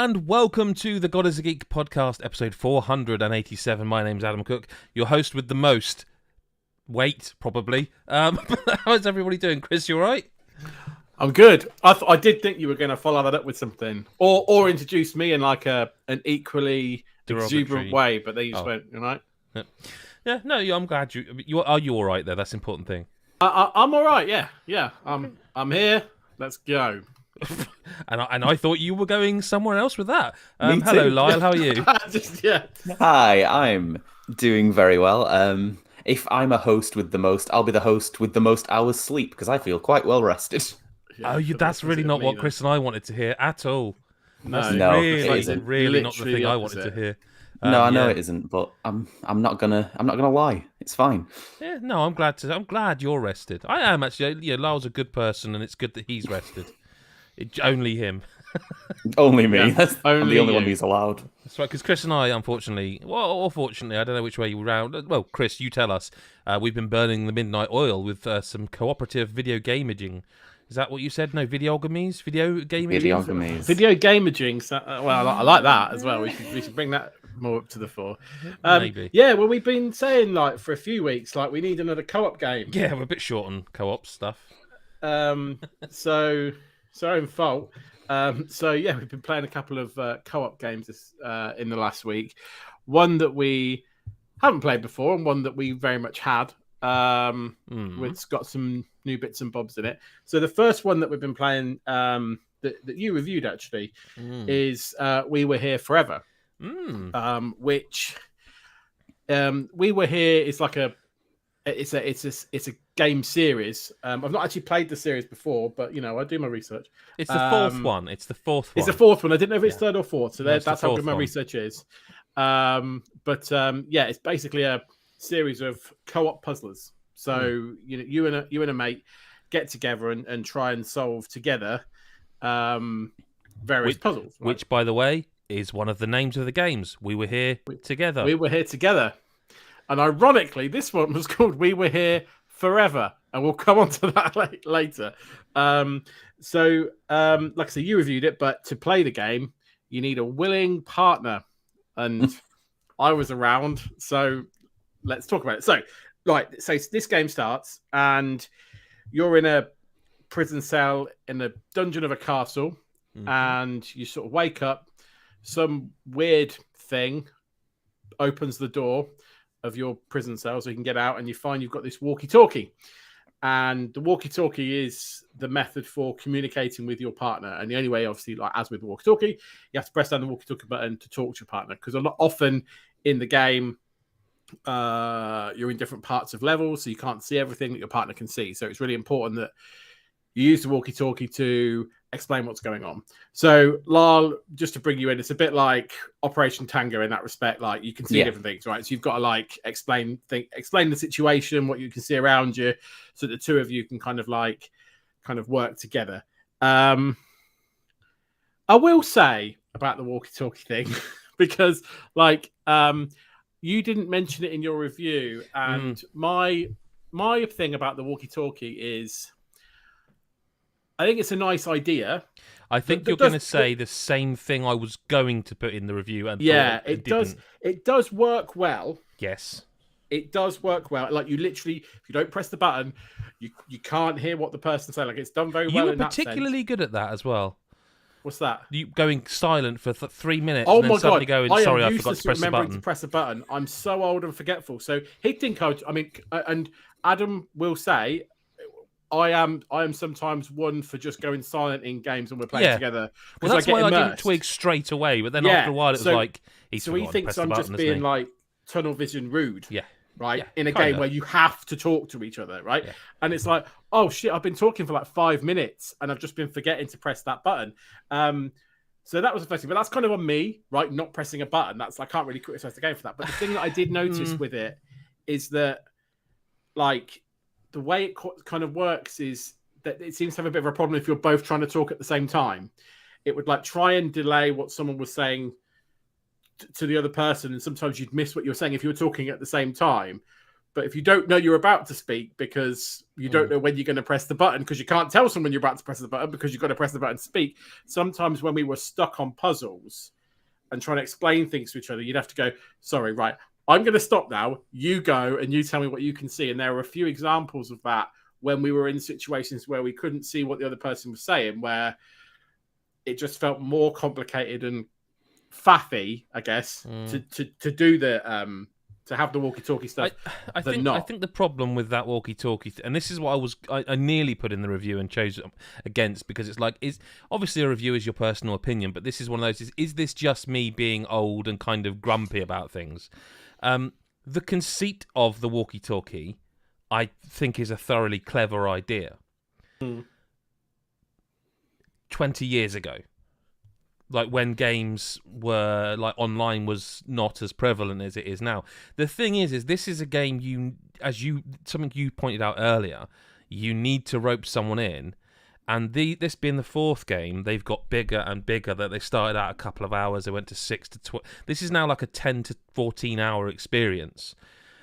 and welcome to the God is a Geek podcast, episode 487. My name's Adam Cook, your host with the most weight, probably. How's everybody doing? Chris, you all right? I'm good. I did think you were going to follow that up with something, or introduce me in like an equally exuberant way, but then you just went, you know. Yeah, no, I'm glad you are. You all right there? That's the important thing. I'm all right. Yeah. I'm here. Let's go. and I thought you were going somewhere else with that. Hello, Lyle. How are you? Hi, I'm doing very well. If I'm a host with the most, I'll be the host with the most hours sleep because I feel quite well rested. Yeah, that's really not what Chris and I wanted to hear at all. No, it isn't. Really not the thing I wanted to hear. No, I know it isn't, but I'm not gonna lie. It's fine. Yeah, no, I'm glad you're rested. I am actually. Yeah, Lyle's a good person, and it's good that he's rested. Only him. Only me. Yeah, I'm the only one who's allowed. That's right, because Chris and I, unfortunately, or fortunately, I don't know which way you round. Well, Chris, you tell us. We've been burning the midnight oil with some cooperative video gamaging. Is that what you said? No, videogamies? Video gaming? Videogamies. Video gamaging. Well, I like that as well. We should bring that more up to the fore. Maybe. Yeah, well, we've been saying like for a few weeks, like we need another co-op game. Yeah, we're a bit short on co-op stuff. So own fault. So yeah, we've been playing a couple of co-op games in the last week. One that we haven't played before, and one that we very much had. It's got some new bits and bobs in it. So the first one that we've been playing, that you reviewed actually, is We Were Here Forever. Which We Were Here is like it's a game series. I've not actually played the series before, but you know I do my research. It's the fourth one. It's the fourth one. It's the fourth one. I didn't know if it's third or fourth, so that's how good my one. research is. Yeah, it's basically a series of co-op puzzlers. So you and a mate get together and try and solve together various puzzles. Right? Which, by the way, is one of the names of the games. We Were Here Together. We Were Here Together. And ironically, this one was called We Were Here Forever. And we'll come on to that later. Like I said, you reviewed it, but to play the game, you need a willing partner. And I was around, so let's talk about it. So this game starts, and you're in a prison cell in a dungeon of a castle, and you sort of wake up. Some weird thing opens the door of your prison cell so you can get out, and you find you've got this walkie-talkie. And the walkie-talkie is the method for communicating with your partner. And the only way, obviously, like as with the walkie-talkie, you have to press down the walkie-talkie button to talk to your partner. Because often in the game, you're in different parts of levels, so you can't see everything that your partner can see. So it's really important that you use the walkie-talkie to explain what's going on. So, Lyle, just to bring you in, it's a bit like Operation Tango in that respect. Like you can see different things, right? So you've got to like explain the situation, what you can see around you, so the two of you can kind of work together. I will say about the walkie-talkie thing because you didn't mention it in your review, and my thing about the walkie-talkie is, I think it's a nice idea. I think you're going to say the same thing I was going to put in the review, and it does. It does work well. Yes, it does work well. Like you literally, if you don't press the button, you can't hear what the person's saying. Like it's done very well. You were particularly good at that as well. What's that? You going silent for 3 minutes. Oh and then suddenly going, sorry, I forgot to press the button. To press the button. I'm so old and forgetful. So he'd think and Adam will say, I am sometimes one for just going silent in games when we're playing together. Well, that's why I didn't twig straight away. But then after a while, it was like, he thinks I'm just being like tunnel vision rude. Yeah. Right. In a game where you have to talk to each other. Right. Yeah. And it's like, oh shit, I've been talking for like 5 minutes and I've just been forgetting to press that button. So that was affecting, but that's kind of on me, right? Not pressing a button. I can't really criticize the game for that. But the thing that I did notice with it is that, like, the way it kind of works is that it seems to have a bit of a problem if you're both trying to talk at the same time. It would like try and delay what someone was saying to the other person, and sometimes you'd miss what you're saying if you were talking at the same time. But if you don't know you're about to speak because you don't know when you're going to press the button, because you can't tell someone you're about to press the button because you've got to press the button to speak. Sometimes when we were stuck on puzzles and trying to explain things to each other, you'd have to go, sorry, right, I'm going to stop now. You go and you tell me what you can see. And there were a few examples of that when we were in situations where we couldn't see what the other person was saying, where it just felt more complicated and faffy, I guess, to do the to have the walkie-talkie stuff. I think the problem with that walkie-talkie, and this is what I nearly put in the review and chose against, because it's like, obviously a review is your personal opinion, but this is one of those. Is this just me being old and kind of grumpy about things? The conceit of the walkie-talkie, I think, is a thoroughly clever idea. 20 years ago, like when games were like online was not as prevalent as it is now. The thing is this is a game something you pointed out earlier, you need to rope someone in, and this being the fourth game, they've got bigger and bigger. That they started out a couple of hours, they went to 6 to 12. This is now like a 10 to 14 hour experience.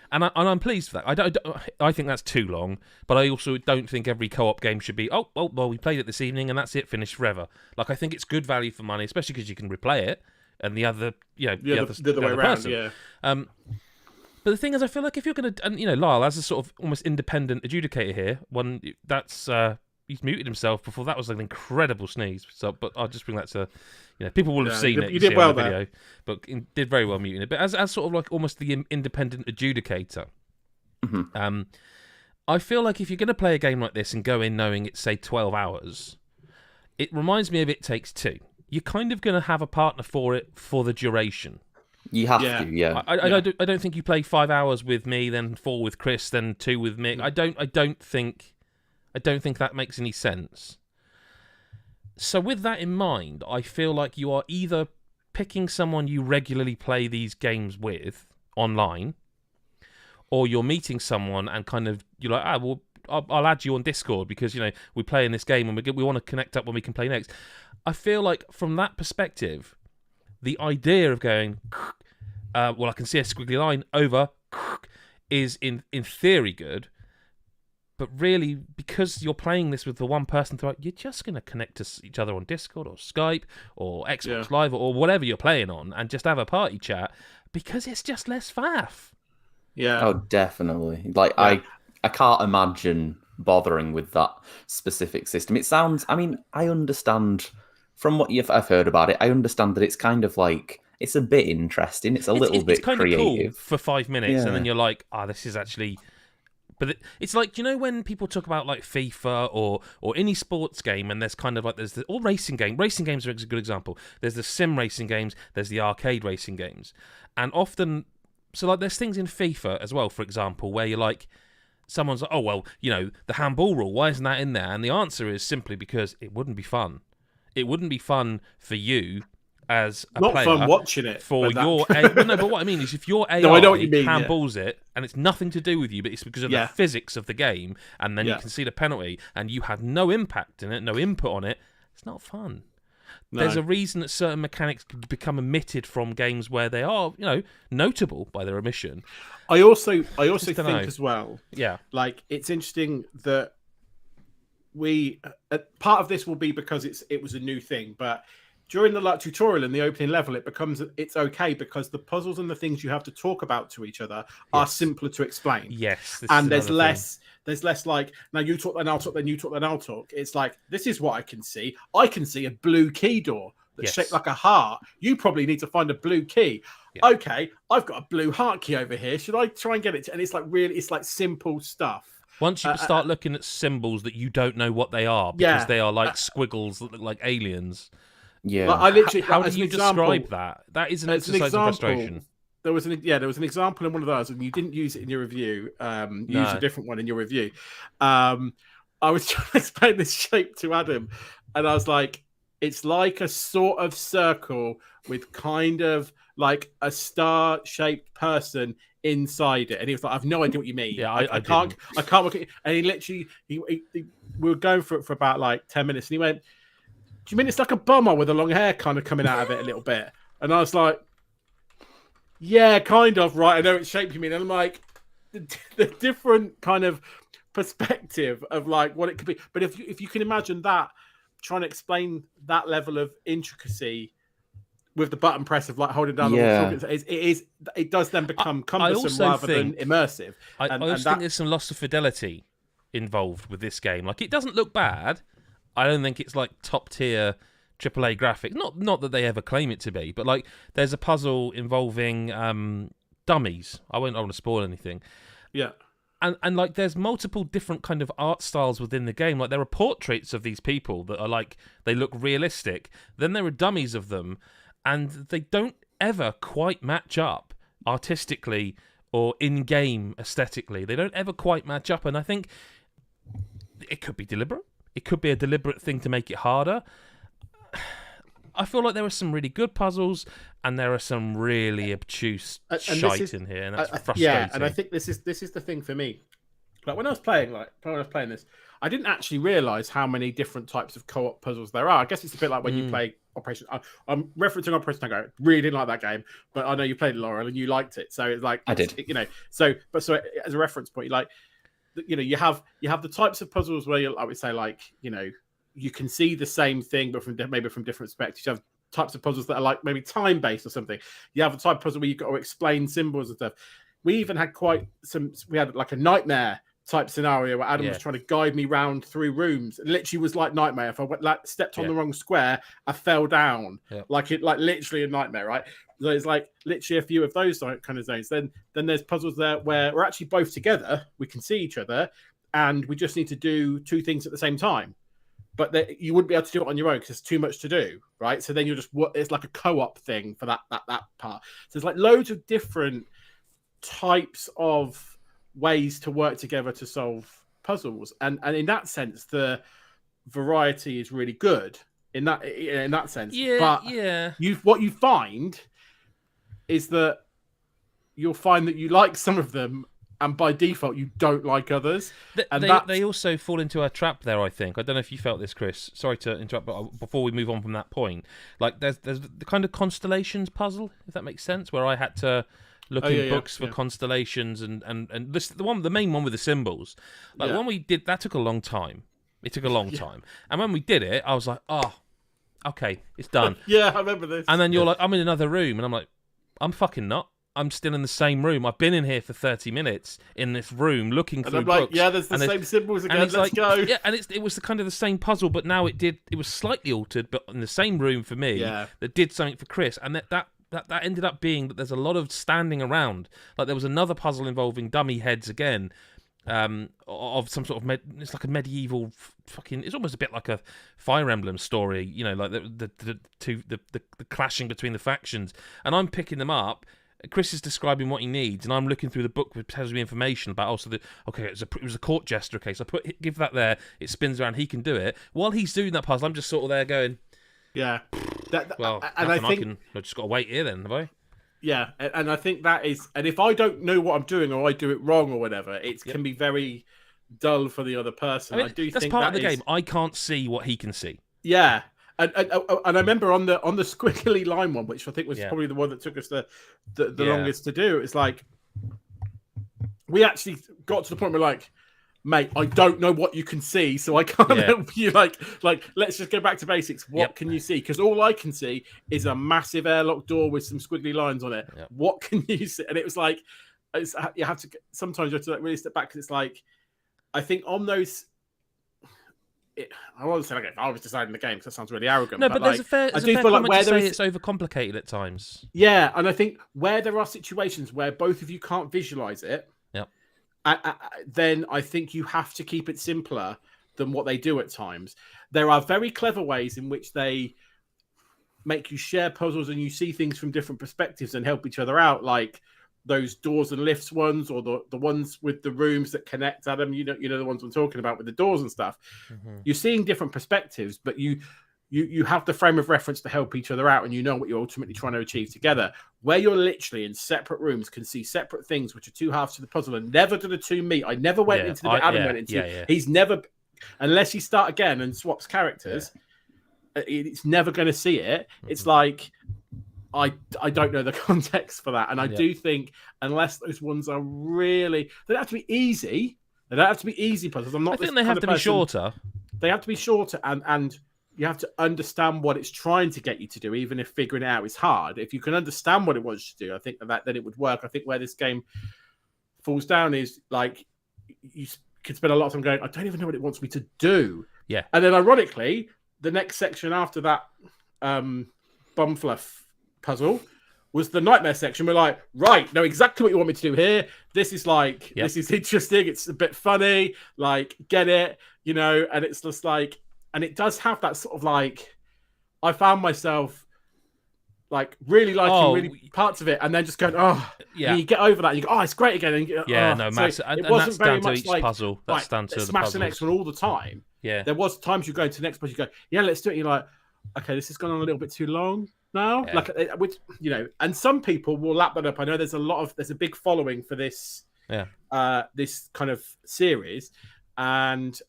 And I'm pleased for that. I think that's too long, but I also don't think every co-op game should be, well, we played it this evening and that's it, finished forever. Like, I think it's good value for money, especially because you can replay it, and the other, the other way around, person. Yeah. But the thing is, I feel like if you're going to, and Lyle, as a sort of almost independent adjudicator here, he's muted himself before. That was an incredible sneeze. So, but I'll just bring that to, people will have seen it. You did well the there. Video, but did very well muting it. But as sort of like almost the independent adjudicator, I feel like if you're going to play a game like this and go in knowing it's, say, 12 hours, it reminds me of It Takes Two. You're kind of going to have a partner for it for the duration. You have to, yeah. I don't think you play 5 hours with me, then 4 with Chris, then 2 with Mick. I don't think that makes any sense. So with that in mind, I feel like you are either picking someone you regularly play these games with online, or you're meeting someone and kind of you're like, I'll add you on Discord because we play in this game and we want to connect up when we can play next. I feel like from that perspective, the idea of going, I can see a squiggly line over, is in theory good. But really, because you're playing this with the one person throughout, you're just going to connect to each other on Discord or Skype or Xbox Live or whatever you're playing on and just have a party chat because it's just less faff. Yeah. Oh, definitely. Like, I can't imagine bothering with that specific system. It sounds, I understand from what I've heard about it, I understand that it's kind of like, it's a bit interesting. It's a little bit kind creative. Of cool for 5 minutes and then you're like, this is actually... But it's like, when people talk about like FIFA or any sports game, and there's kind of like or racing game. Racing games are a good example. There's the sim racing games, there's the arcade racing games, and often, so like there's things in FIFA as well, for example, where you're like, someone's like, the handball rule, why isn't that in there? And the answer is simply because it wouldn't be fun. It wouldn't be fun for you as a not player, fun watching it for your no, but what I mean is if your AI I know what you mean, handballs it and it's nothing to do with you, but it's because of the physics of the game, and then you can see the penalty and you have no impact in it, no input on it, it's not fun. No. There's a reason that certain mechanics become omitted from games where they are, notable by their omission. I also think as well, like it's interesting that part of this will be because it was a new thing, but during the tutorial in the opening level, it's okay because the puzzles and the things you have to talk about to each other are simpler to explain. Yes, and there's less like, now you talk, then I'll talk, then you talk, then I'll talk. It's like, this is what I can see. I can see a blue key door that's shaped like a heart. You probably need to find a blue key. Yeah. Okay, I've got a blue heart key over here. Should I try and get it? And it's like it's like simple stuff. Once you start looking at symbols that you don't know what they are because they are like squiggles that look like aliens. Yeah, like, I literally. How do you describe that? That is an exercise in frustration. There was an example in one of those, and you didn't use it in your review. Use a different one in your review. I was trying to explain this shape to Adam, and I was like, it's like a sort of circle with kind of like a star-shaped person inside it, and he was like, "I've no idea what you mean. Yeah, I can't look at it." And he literally, we were going for it for about like 10 minutes, and he went, "Do you mean it's like a bummer with a long hair kind of coming out of it a little bit?" And I was like, "Yeah, kind of, right. I know it's shaped you mean." And I'm like, the different kind of perspective of like what it could be. But if you can imagine that, trying to explain that level of intricacy with the button press of like holding down it does then become cumbersome rather than immersive. I also think there's some loss of fidelity involved with this game. Like, it doesn't look bad. I don't think it's like top tier AAA graphics. Not that they ever claim it to be, but like there's a puzzle involving dummies. I won't want to spoil anything. Yeah. And like there's multiple different kind of art styles within the game. Like there are portraits of these people that are like, they look realistic. Then there are dummies of them, and they don't ever quite match up artistically or in-game aesthetically. They don't ever quite match up, and I think it could be deliberate. It could be a deliberate thing to make it harder. I feel like there are some really good puzzles, and there are some really obtuse shite in here, and that's frustrating. Yeah, and I think this is the thing for me. Like when I was playing this, I didn't actually realize how many different types of co-op puzzles there are. I guess it's a bit like when you play Operation. I'm referencing Operation Tango. Really didn't like that game, but I know you played it, Laurel, and you liked it. So it's like I did. So as a reference point, you have the types of puzzles where I would say like you can see the same thing, but maybe from different perspectives. You have types of puzzles that are like maybe time-based or something. You have a type of puzzle where you've got to explain symbols and stuff. We even had we had like a nightmare type scenario where Adam was trying to guide me round through rooms. It literally was like nightmare. If I stepped on the wrong square, I fell down. Yeah. Like literally a nightmare, right? So it's like literally a few of those kind of zones. Then there's puzzles there where we're actually both together. We can see each other, and we just need to do two things at the same time. But you wouldn't be able to do it on your own because there's too much to do, right? So then it's like a co-op thing for that part. So there's like loads of different types of ways to work together to solve puzzles, and in that sense, the variety is really good in that sense. Yeah, but what you find is that you'll find that you like some of them, and by default, you don't like others. They also fall into a trap there, I think. I don't know if you felt this, Chris. Sorry to interrupt, but before we move on from that point, like there's the kind of constellations puzzle, if that makes sense, where I had to look in books for constellations, and the main one with the symbols. Like when we did that, took a long time. It took a long time, and when we did it, I was like, oh, okay, it's done. Yeah, I remember this. And then you're like, I'm in another room, and I'm like, I'm fucking not. I'm still in the same room. I've been in here for 30 minutes in this room looking through books. Like, yeah, there's the same symbols again. Let's go. Yeah, and it was kind of the same puzzle, but now it was slightly altered, but in the same room for me that did something for Chris, and that ended up being that there's a lot of standing around. Like there was another puzzle involving dummy heads again, of some sort of it's like a medieval fucking. It's almost a bit like a Fire Emblem story, like the clashing between the factions, and I'm picking them up. Chris is describing what he needs, and I'm looking through the book which tells me information about. It was a court jester case. Give that there. It spins around. He can do it. While he's doing that puzzle, I'm just sort of there going, yeah. I've just got to wait here then, have I? Yeah, and I think that is. And if I don't know what I'm doing, or I do it wrong, or whatever, it can be very dull for the other person. I do that's think part of the game. I can't see what he can see. Yeah. And I remember on the squiggly line one, which I think was probably the one that took us the longest to do. It's like we actually got to the point where like, mate, I don't know what you can see, so I can't help you. Like let's just go back to basics. What can you see? Because all I can see is a massive airlock door with some squiggly lines on it. Yep. What can you see? And it was like, you have to sometimes you have to like really step back because it's like, I think on those. I won't say like if I was deciding the game because that sounds really arrogant. No, but there's a fair comment to say it's overcomplicated at times. Yeah, and I think where there are situations where both of you can't visualize it, then I think you have to keep it simpler than what they do at times. There are very clever ways in which they make you share puzzles and you see things from different perspectives and help each other out, like those doors and lifts ones, or the ones with the rooms that connect, Adam. You know the ones I'm talking about with the doors and stuff. Mm-hmm. You're seeing different perspectives, but you have the frame of reference to help each other out, and you know what you're ultimately trying to achieve together. Where you're literally in separate rooms, can see separate things, which are two halves to the puzzle, and never do the two meet. I never went into the bit Adam went into. Yeah. He's never, unless you start again and swaps characters, it's never going to see it. Mm-hmm. It's like I don't know the context for that, and I do think unless those ones are really, they don't have to be easy. They don't have to be easy puzzles. I'm not. I think they have to be shorter. They have to be shorter, and you have to understand what it's trying to get you to do, even if figuring it out is hard. If you can understand what it wants you to do, I think then it would work. I think where this game falls down is like you can spend a lot of time going, I don't even know what it wants me to do. Yeah. And then ironically, the next section after that Bumfluff puzzle was the nightmare section. We're like, right, know exactly what you want me to do here. This is like, this is interesting. It's a bit funny. Like, get it, you know, and it's just like, and it does have that sort of like, I found myself like really liking parts of it, and then just going, you get over that, and you go, it's great again. And you go, massive. So and it wasn't that's very down to much each like puzzle. That's down to the smash puzzles. the next one all the time. Yeah, there was times you go into the next puzzle, you go, let's do it. And you're like, okay, this has gone on a little bit too long now. Yeah. Like, which, you know, and some people will lap that up. I know there's a big following for this. This kind of series, and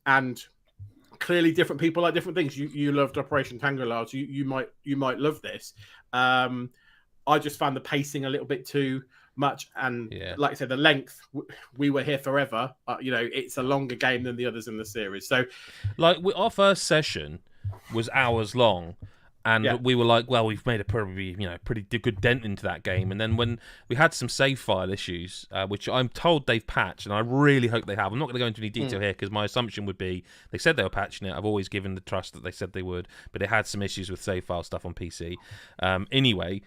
clearly different people like different things. You loved Operation Tango, Lyle, so you might love this. I just found the pacing a little bit too much, and like I said, the length. We Were Here Forever. You know, it's a longer game than the others in the series. So, like our first session was hours long. And we were like, well, we've made a pretty good dent into that game. And then when we had some save file issues, which I'm told they've patched, and I really hope they have. I'm not going to go into any detail here because my assumption would be they said they were patching it. I've always given the trust that they said they would, but it had some issues with save file stuff on PC. Anyway,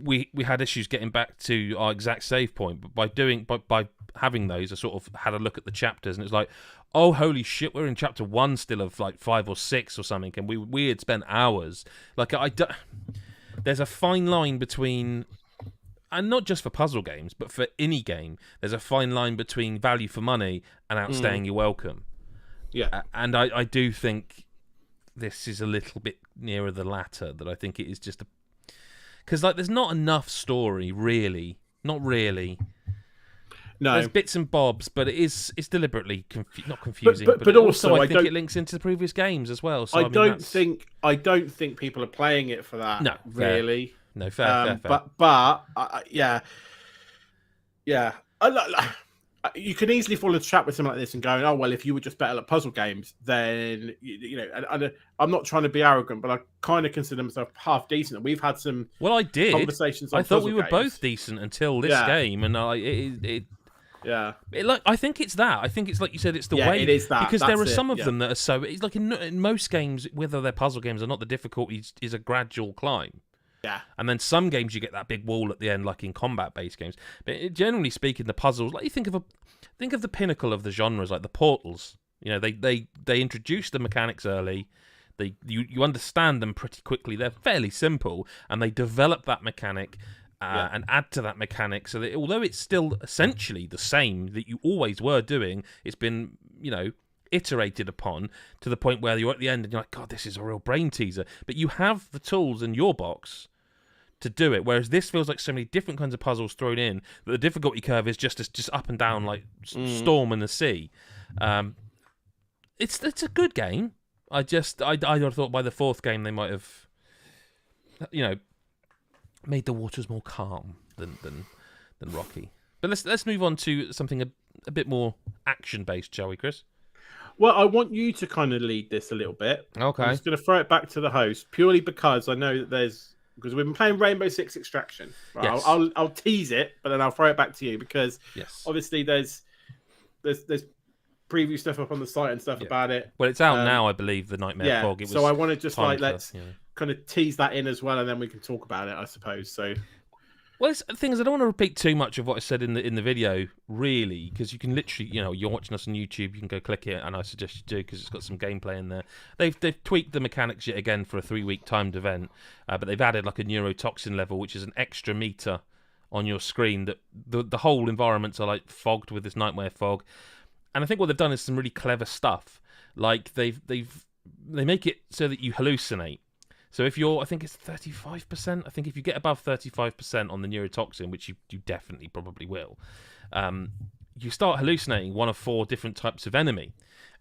we had issues getting back to our exact save point, but by having those, I sort of had a look at the chapters, and it's like, oh, holy shit, we're in chapter 1 still of like 5 or 6 or something, and we had spent hours. Like, there's a fine line between, and not just for puzzle games, but for any game, there's a fine line between value for money and outstaying your welcome. Yeah. And I do think this is a little bit nearer the latter, that I think it is just a... Because, like, there's not enough story, really. Not really. No. There's bits and bobs, but it's deliberately not confusing. But also I think it links into the previous games as well. So I don't think people are playing it for that. No, really. Fair. No, fair. But you can easily fall into a trap with something like this and going, oh well, if you were just better at puzzle games, then you know. And I'm not trying to be arrogant, but I kind of consider myself half decent. And we've had some. Well, I did conversations. I thought we were both decent until this game, and I think it's that. I think it's like you said, it's the way. It is that. Because there are some of them that are so. It's like in most games, whether they're puzzle games or not, the difficulty is a gradual climb. Yeah. And then some games you get that big wall at the end, like in combat-based games. But generally speaking, the puzzles, like you think of the pinnacle of the genres, like the Portals. You know, they introduce the mechanics early. You understand them pretty quickly. They're fairly simple, and they develop that mechanic. And add to that mechanic so that although it's still essentially the same that you always were doing, it's been, you know, iterated upon to the point where you're at the end and you're like, God, this is a real brain teaser. But you have the tools in your box to do it, whereas this feels like so many different kinds of puzzles thrown in that the difficulty curve is just up and down like storm in the sea. It's a good game. I thought by the fourth game they might have, you know, made the waters more calm than rocky. But let's move on to something a bit more action based, shall we, Chris? Well, I want you to kind of lead this a little bit. Okay. I'm just going to throw it back to the host purely because I know that because we've been playing Rainbow Six Extraction. Right? Yes. I'll tease it, but then I'll throw it back to you because obviously there's preview stuff up on the site and stuff about it. Well, it's out now, I believe. The Nightmare Fog. So I want to just let's kind of tease that in as well, and then we can talk about it, I suppose. So, well, the thing is, I don't want to repeat too much of what I said in the video, really, because you can literally, you know, you're watching us on YouTube, you can go click it, and I suggest you do because it's got some gameplay in there. They've tweaked the mechanics yet again for a 3-week timed event, but they've added like a neurotoxin level, which is an extra meter on your screen. That the whole environments are like fogged with this nightmare fog, and I think what they've done is some really clever stuff. Like they make it so that you hallucinate. So if I think it's 35%. I think if you get above 35% on the neurotoxin, which you definitely probably will, you start hallucinating one of 4 different types of enemy.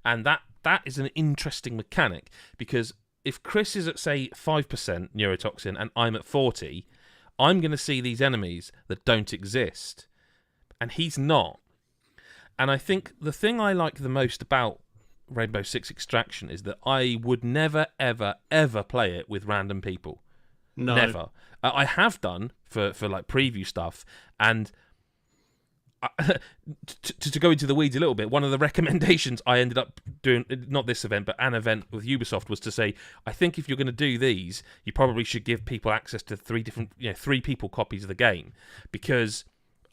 And that is an interesting mechanic, because if Chris is at, say, 5% neurotoxin and I'm at 40, I'm going to see these enemies that don't exist. And he's not. And I think the thing I like the most about Rainbow Six Extraction is that I would never, ever, ever play it with random people. No. Never. I have done for like preview stuff, and to go into the weeds a little bit, one of the recommendations I ended up doing, not this event, but an event with Ubisoft, was to say, I think if you're going to do these, you probably should give people access to 3 people copies of the game, because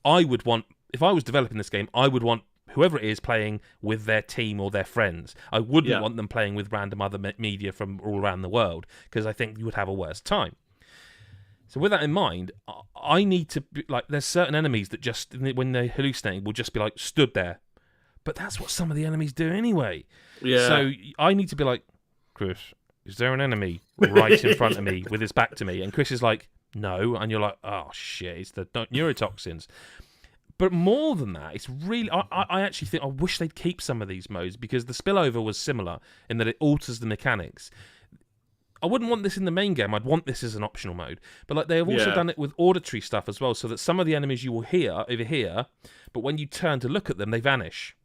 I would want, if I was developing this game, I would want whoever it is playing with their team or their friends. I wouldn't want them playing with random other media from all around the world, because I think you would have a worse time. So with that in mind, I need to be, like, there's certain enemies that just, when they're hallucinating, will just be like stood there. But that's what some of the enemies do anyway. Yeah. So I need to be like, Chris, is there an enemy right in front of me with his back to me? And Chris is like, no. And you're like, oh shit, it's the neurotoxins. But more than that, it's really, I actually think, I wish they'd keep some of these modes, because the spillover was similar in that it alters the mechanics. I wouldn't want this in the main game. I'd want this as an optional mode. But like, they have also done it with auditory stuff as well, so that some of the enemies you will hear over here, but when you turn to look at them, they vanish.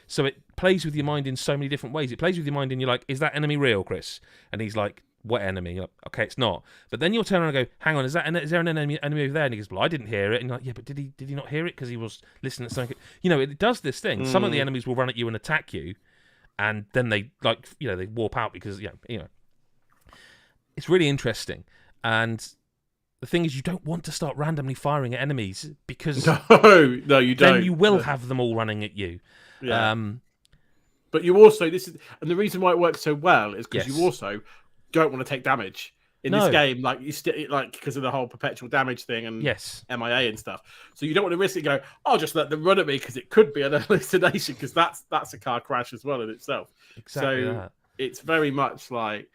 So it plays with your mind in so many different ways. It plays with your mind and you're like, is that enemy real, Chris? And he's like, what enemy? You're like, okay, it's not. But then you'll turn around and go, hang on, is there an enemy over there? And he goes, well, I didn't hear it. And you're like, yeah, but did he not hear it because he was listening to something? You know, it does this thing. Some of the enemies will run at you and attack you, and then they, like, you know, they warp out because, you know. It's really interesting. And the thing is, you don't want to start randomly firing at enemies, because no, you don't. Then you will have them all running at you. Yeah. But you also, and the reason why it works so well is because you also don't want to take damage in this game, like because of the whole perpetual damage thing and MIA and stuff. So you don't want to risk it. Go, I'll just let them run at me because it could be an hallucination, because that's a car crash as well in itself. Exactly. So it's very much like,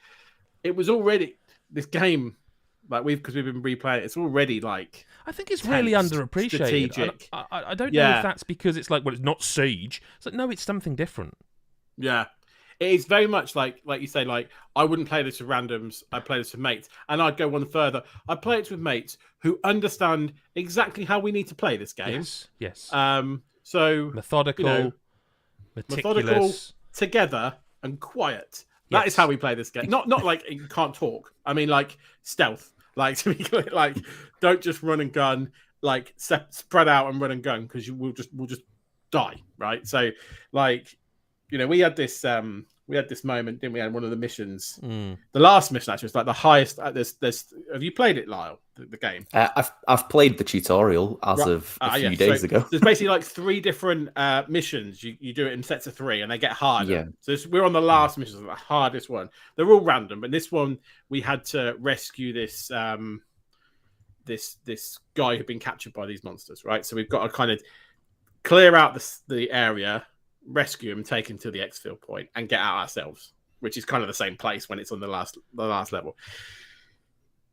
it was already, this game, like because we've been replaying it, it's already like, I think it's really underappreciated. Strategic. I don't know if that's because it's like, well, it's not Siege. It's like, no, it's something different. Yeah. It is very much like you say, like, I wouldn't play this with randoms. I play this with mates. And I'd go one further. I play it with mates who understand exactly how we need to play this game. Yes. So methodical, meticulous, together, and quiet. That is how we play this game. Not like you can't talk. I mean, like, stealth. Like, to be clear, like, don't just run and gun. Like, spread out and run and gun, because we'll just die, right? So, like, you know, we had this moment, didn't we? Had one of the missions. The last mission actually was like the highest. There's. Have you played it, Lyle? The game? I've played the tutorial as of a few days ago. There's basically like 3 different missions. You do it in sets of 3, and they get harder. Yeah. So we're on the last mission, the hardest one. They're all random, but this one we had to rescue this this guy who'd been captured by these monsters, right? So we've got to kind of clear out the area, rescue him, take him to the exfil point, and get out ourselves, which is kind of the same place when it's on the last level.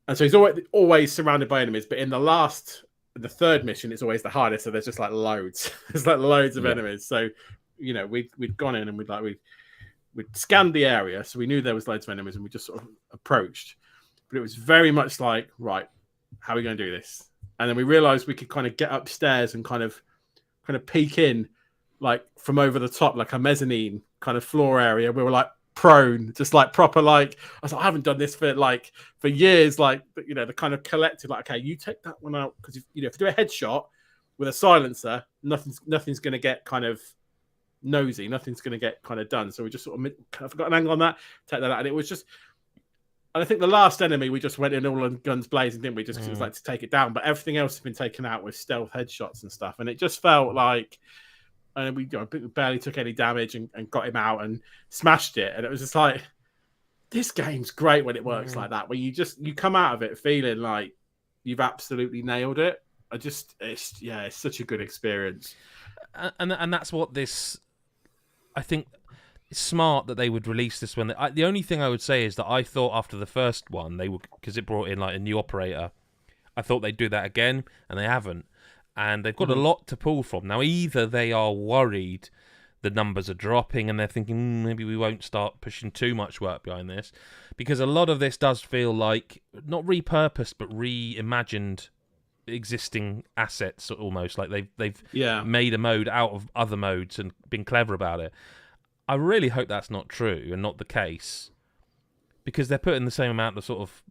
And so he's always surrounded by enemies, but in the third mission, it's always the hardest. So there's just like loads. There's like loads of enemies. So, you know, we'd gone in and we'd scanned the area, so we knew there was loads of enemies, and we just sort of approached. But it was very much like, right, how are we going to do this? And then we realized we could kind of get upstairs and kind of peek in, like, from over the top, like a mezzanine kind of floor area. We were like prone, just like proper, like, I was like, I haven't done this for years, like, you know, the kind of collective, like, okay, you take that one out, because if you do a headshot with a silencer, nothing's going to get kind of nosy, nothing's going to get kind of done. So we just sort of kind of got an angle on that, take that out, and it was just. And I think the last enemy, we just went in all on guns blazing, didn't we? Just because it was like to take it down. But everything else has been taken out with stealth headshots and stuff. And it just felt like, and we barely took any damage and got him out and smashed it. And it was just like, this game's great when it works like that, where you come out of it feeling like you've absolutely nailed it. It's such a good experience. And that's what this, I think. It's smart that they would release this one. The only thing I would say is that I thought after the first one, they would, because it brought in like a new operator, I thought they'd do that again, and they haven't. And they've got a lot to pull from. Now, either they are worried the numbers are dropping, and they're thinking maybe we won't start pushing too much work behind this, because a lot of this does feel like not repurposed but reimagined existing assets, almost like they've made a mode out of other modes and been clever about it. I really hope that's not true and not the case, because they're putting the same amount of sort of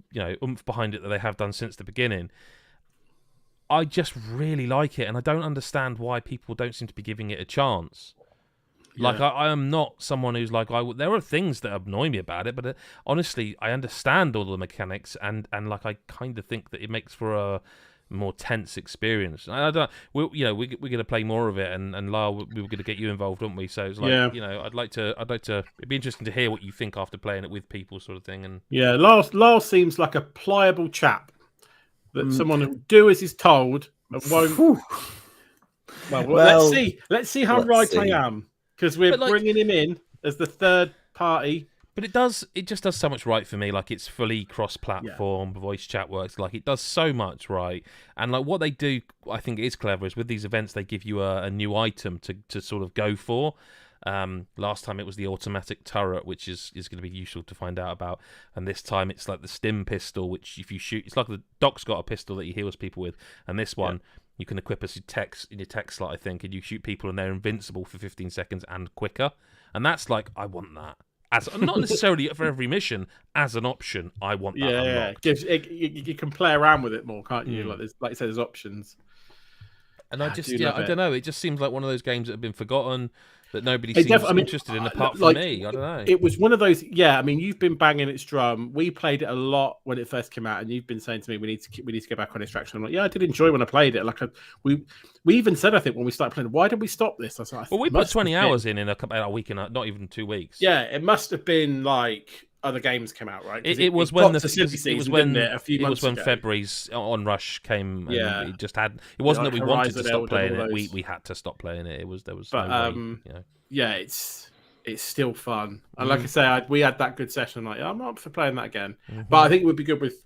oomph behind it that they have done since the beginning. I just really like it, and I don't understand why people don't seem to be giving it a chance. Like, I am not someone who's like, there are things that annoy me about it, but honestly, I understand all the mechanics, and like, I kind of think that it makes for a more tense experience. I don't. We're going to play more of it, and Lyle, we were going to get you involved, weren't we? So it's like, I'd like to. It'd be interesting to hear what you think after playing it with people, sort of thing. And Lyle seems like a pliable chap that someone will do as he's told and won't. Well, let's see how I am. Because we're bringing him in as the third party. But it just does so much right for me. Like, it's fully cross-platform, voice chat works. Like, it does so much right. And like, what they do, I think is clever, is with these events, they give you a new item to sort of go for. Last time it was the automatic turret, which is going to be useful to find out about. And this time it's like the stim pistol, which if you shoot, it's like the Doc's got a pistol that he heals people with. And this one, you can equip as in your tech slot, I think, and you shoot people and they're invincible for 15 seconds and quicker. And that's like, I want that. As not necessarily for every mission, as an option, I want that unlocked. You can play around with it more, can't you? Like you said, there's options. And I don't know. It just seems like one of those games that have been forgotten, that nobody seems interested in, apart from me. I don't know. It was one of those. Yeah, I mean, you've been banging its drum. We played it a lot when it first came out, and you've been saying to me, "We need to get back on its traction." I'm like, "Yeah, I did enjoy when I played it." Like, we even said, I think, when we started playing, "Why did we stop this?" I was like, we put 20 hours in about a week and not even 2 weeks. Yeah, it must have been like other games came out, right? It was when February's Onrush came. And it wasn't that we wanted to stop playing it. We had to stop playing it. There was no way, yeah, it's still fun. And like I say, we had that good session. Like, I'm up for playing that again. But I think it would be good with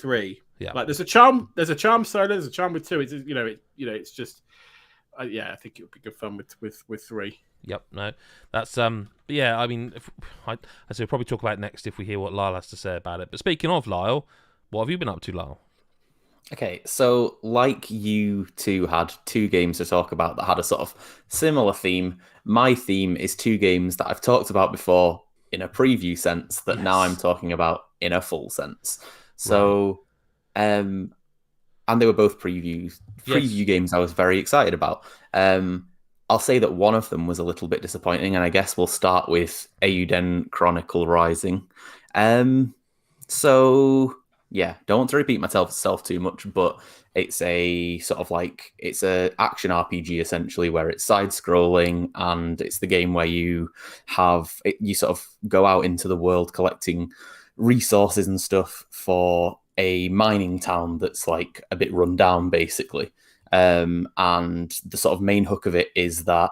3. Yeah, like there's a charm solo, there's a charm with 2. It's it's just I think it would be good fun with 3. Yep, no, that's I mean, I say we'll probably talk about it next if we hear what Lyle has to say about it. But speaking of Lyle, what have you been up to, Lyle? Okay, so like you two had 2 games to talk about that had a sort of similar theme, my theme is 2 games that I've talked about before in a preview sense that now I'm talking about in a full sense. So, and they were both preview games I was very excited about. I'll say that one of them was a little bit disappointing, and I guess we'll start with Eiyuden Chronicle Rising. So yeah, don't want to repeat myself too much, but it's a sort of like, it's a action RPG essentially, where it's side-scrolling, and it's the game where you sort of go out into the world collecting resources and stuff for a mining town that's like a bit run down, basically. And the sort of main hook of it is that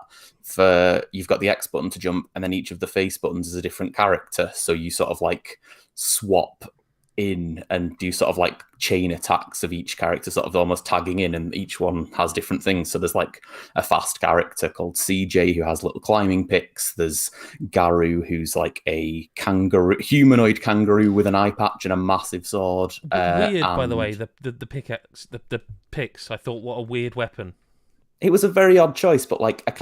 you've got the X button to jump, and then each of the face buttons is a different character. So you sort of like swap in and do sort of like chain attacks of each character, sort of almost tagging in, and each one has different things. So there's like a fast character called CJ who has little climbing picks. There's Garu, who's like a humanoid kangaroo with an eye patch and a massive sword. Weird, by the way, the pickaxe, the picks. I thought, what a weird weapon. It was a very odd choice, but like I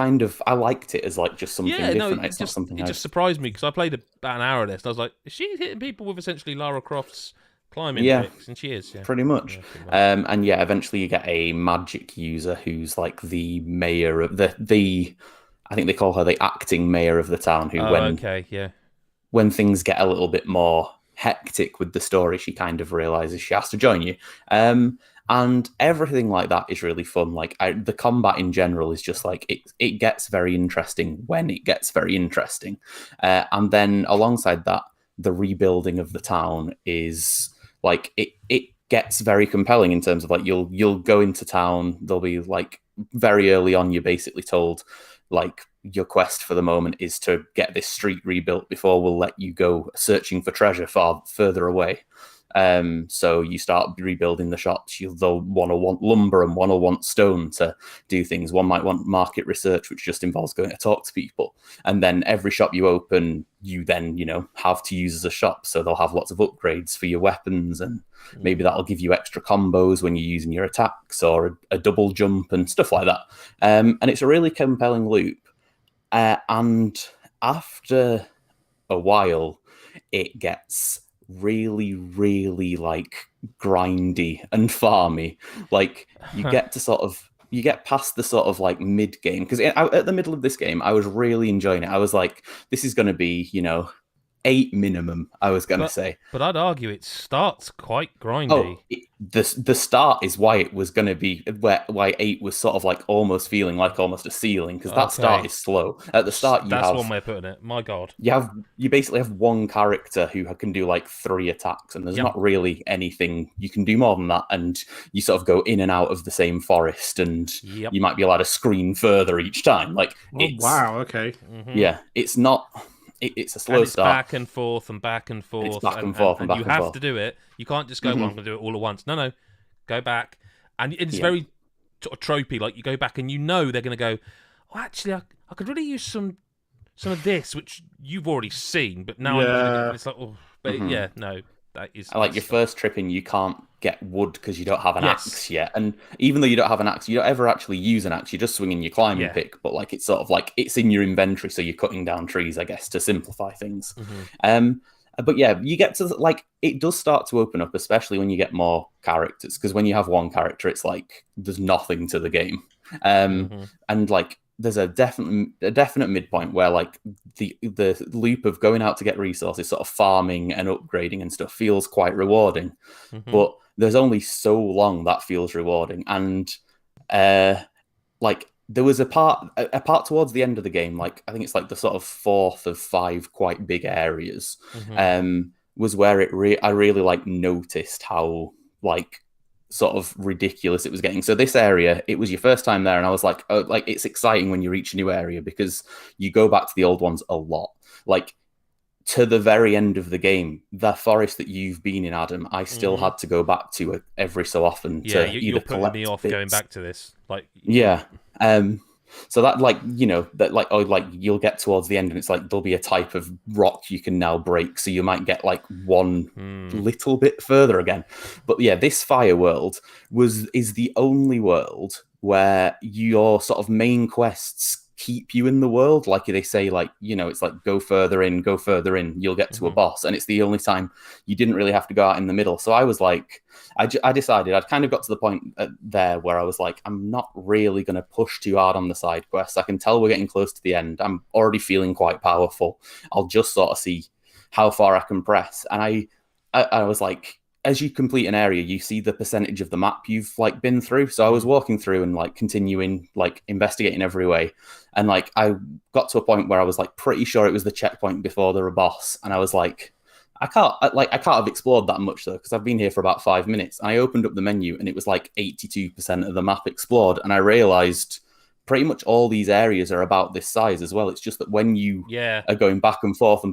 liked it as like just something different. It just surprised me, because I played about an hour of this and I was like, is she hitting people with essentially Lara Croft's climbing picks? And she is, pretty much. And eventually you get a magic user who's like the mayor of the I think they call her the acting mayor of the town, who when things get a little bit more hectic with the story, she kind of realizes she has to join you. And everything like that is really fun. Like the combat in general is just like, it gets very interesting when it gets very interesting. And then alongside that, the rebuilding of the town is like, it gets very compelling in terms of like, you'll go into town. There'll be like very early on, you're basically told like your quest for the moment is to get this street rebuilt before we'll let you go searching for treasure far further away. So you start rebuilding the shops. They'll want lumber and one will want stone to do things. One might want market research, which just involves going to talk to people. And then every shop you open, you then, have to use as a shop. So they'll have lots of upgrades for your weapons, and maybe that'll give you extra combos when you're using your attacks, or a double jump and stuff like that. And it's a really compelling loop. And after a while, it gets really, really grindy and farmy. You get to you get past the sort of mid game, because at the middle of this game, I was really enjoying it. I was like, this is going to be 8 minimum, I was going to say. But I'd argue it starts quite grindy. The start is why it was going to be why 8 was sort of almost feeling like almost a ceiling, because that start is slow. At the start, that's one way of putting it. My God, you basically have one character who can do 3 attacks, and there's not really anything you can do more than that. And you sort of go in and out of the same forest, and you might be allowed to screen further each time. Wow, okay, yeah, it's not. It's a slow start. Back and forth and back and forth. It's back and forth and back and forth. You have to do it. You can't just go, well, I'm going to do it all at once. No. Go back. And it's very sort of tropey. You go back and they're going to go, oh, actually, I could really use some of this, which you've already seen, but now I'm going to do it. It's no. That is your first trip in, you can't get wood because you don't have an axe yet. And even though you don't have an axe, you don't ever actually use an axe. You're just swinging your climbing pick, but it's sort of it's in your inventory, so you're cutting down trees, I guess, to simplify things. But yeah, you get to it does start to open up, especially when you get more characters, because when you have one character, it's there's nothing to the game. And there's a definite midpoint where the loop of going out to get resources, sort of farming and upgrading and stuff, feels quite rewarding. But there's only so long that feels rewarding. And there was a part towards the end of the game, I think it's the sort of 4th of 5 quite big areas, was where I really noticed how sort of ridiculous it was getting. So this area, it was your first time there, and I was it's exciting when you reach a new area, because you go back to the old ones a lot. To the very end of the game, the forest that you've been in, Adam, I still had to go back to every so often to either collect putting me off bits. Going back to this. So that you'll get towards the end, and it's there'll be a type of rock you can now break, so you might get one little bit further again. But yeah, this fire world is the only world where your sort of main quests keep you in the world. They say, it's go further in, you'll get to a boss. And it's the only time you didn't really have to go out in the middle. So I was I decided, I'd kind of got to the point there where I was I'm not really going to push too hard on the side quests. I can tell we're getting close to the end. I'm already feeling quite powerful. I'll just sort of see how far I can press. And I was as you complete an area, you see the percentage of the map you've been through. So I was walking through and continuing, investigating every way. And I got to a point where I was pretty sure it was the checkpoint before the boss. And I was I can't have explored that much though, because I've been here for about 5 minutes. And I opened up the menu and it was 82% of the map explored. And I realized pretty much all these areas are about this size as well. It's just that when you are going back and forth,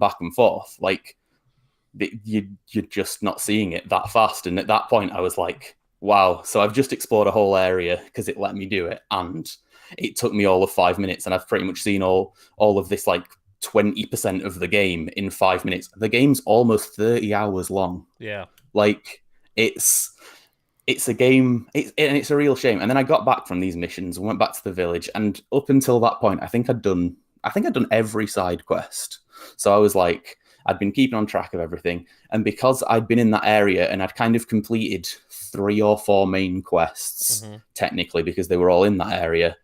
you're just not seeing it that fast. And at that point I was wow, so I've just explored a whole area because it let me do it, and it took me all of 5 minutes, and I've pretty much seen all of this 20% of the game in 5 minutes. The game's almost 30 hours long. It's a game, and it's a real shame. And then I got back from these missions and went back to the village, and up until that point I think I'd done every side quest. So I was I'd been keeping on track of everything. And because I'd been in that area and I'd kind of completed 3 or 4 main quests, technically, because they were all in that area,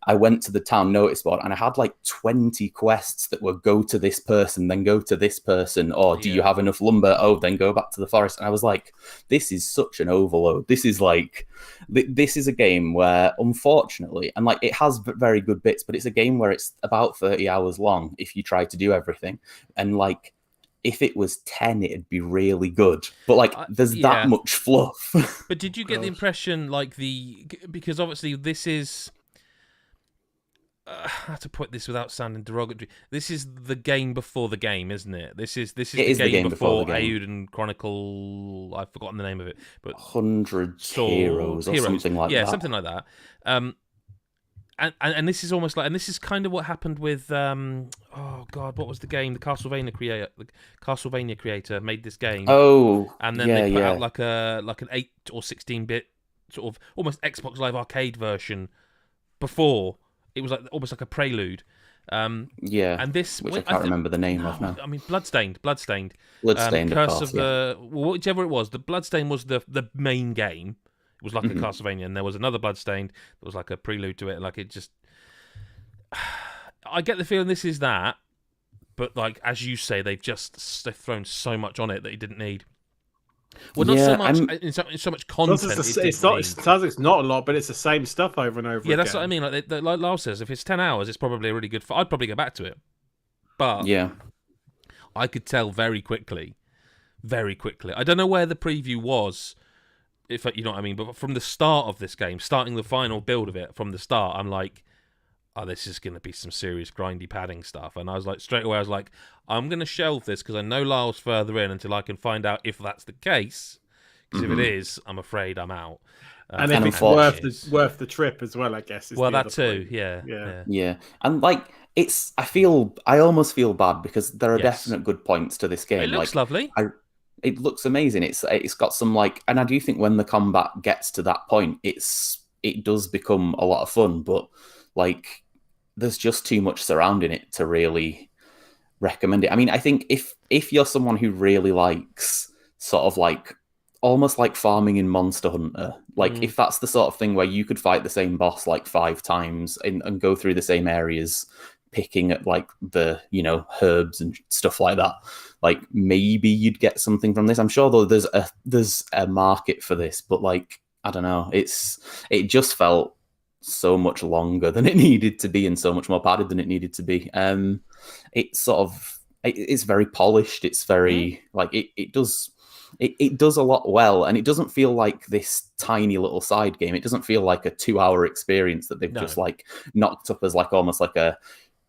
I went to the town notice board and I had 20 quests that were go to this person, then go to this person, or do you have enough lumber? Oh, then go back to the forest. And I was this is such an overload. This is this is a game where, unfortunately, and it has very good bits, but it's a game where it's about 30 hours long if you try to do everything. And if it was 10, it'd be really good. But there's that much fluff. But did you get the impression because obviously this is how to put this without sounding derogatory. This is the game before the game, isn't it? This is It is the game before the game. Eiyuden Chronicle. I've forgotten the name of it, but 100 Heroes or something like yeah, that. something like that. And this is almost like, and this is kind of what happened with oh god, what was the game? The Castlevania creator made this game. Oh, and then they put out like an 8 or 16-bit sort of almost Xbox Live Arcade version before. It was like almost like a prelude. Yeah, and this, which I can't remember the name of now. I mean, Bloodstained, Bloodstained, Curse of course, whichever it was. The Bloodstained was the main game. It was like a Castlevania, and there was another Bloodstained that was like a prelude to it. Like it just, I get the feeling this is that, but like as you say, they've thrown so much on it that it didn't need. Well, not so much in so much content. It sounds like it's not a lot, but it's the same stuff over and over again. Yeah, that's what I mean. Like Lyle says, if it's 10 hours, it's probably a really good. I'd probably go back to it. But yeah, I could tell very quickly. I don't know where the preview was, if you know what I mean. But from the start of this game, starting the final build of it from the start, I'm like, oh, this is going to be some serious grindy padding stuff. And I was like, straight away, I was like, I'm going to shelve this because I know Lyle's further in until I can find out if that's the case. Because if it is, I'm afraid I'm out. And if it's worth the trip as well, I guess. Well, that too, yeah. And like, I almost feel bad because there are definite good points to this game. It looks lovely. It looks amazing. It's got some like, and I do think when the combat gets to that point, it does become a lot of fun. But like, there's just too much surrounding it to really recommend it. I mean, I think if you're someone who really likes sort of like almost like farming in Monster Hunter, like if that's the sort of thing where you could fight the same boss like 5 times and go through the same areas, picking at like the, you know, herbs and stuff like that, like maybe you'd get something from this. I'm sure though there's a market for this, but like, I don't know, it just felt so much longer than it needed to be and so much more padded than it needed to be. It's very polished. It's very like it does a lot well, and it doesn't feel like this tiny little side game. It doesn't feel like a 2-hour experience that they've just like knocked up as like almost like a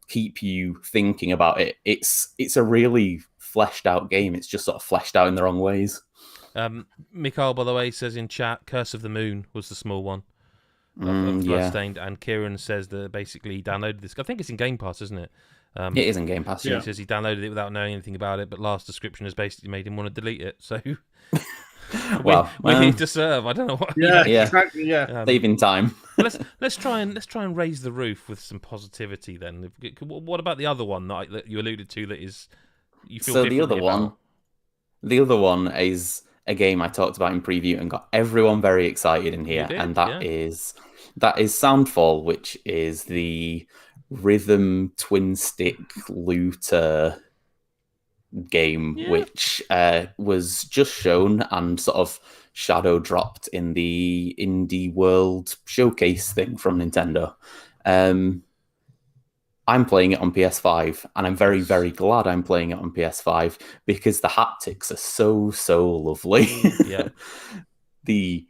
keep you thinking about it. It's a really fleshed out game. It's just sort of fleshed out in the wrong ways. Mikhail, by the way, says in chat, Curse of the Moon was the small one. Of Bloodstained, and Kieran says that basically he downloaded this. I think it's in Game Pass, isn't it? It is in Game Pass. He says he downloaded it without knowing anything about it, but last description has basically made him want to delete it. So, well, we need to serve. I don't know what. Yeah, exactly. Yeah, saving time. let's try and raise the roof with some positivity. Then, what about the other one that you alluded to? That is, you feel. So the other one is a game I talked about in preview and got everyone very excited in here, and that is Soundfall, which is the rhythm twin stick looter game, which was just shown and sort of shadow dropped in the Indie World showcase thing from Nintendo. I'm playing it on PS5, and I'm very, very glad I'm playing it on PS5 because the haptics are so lovely. Yeah. The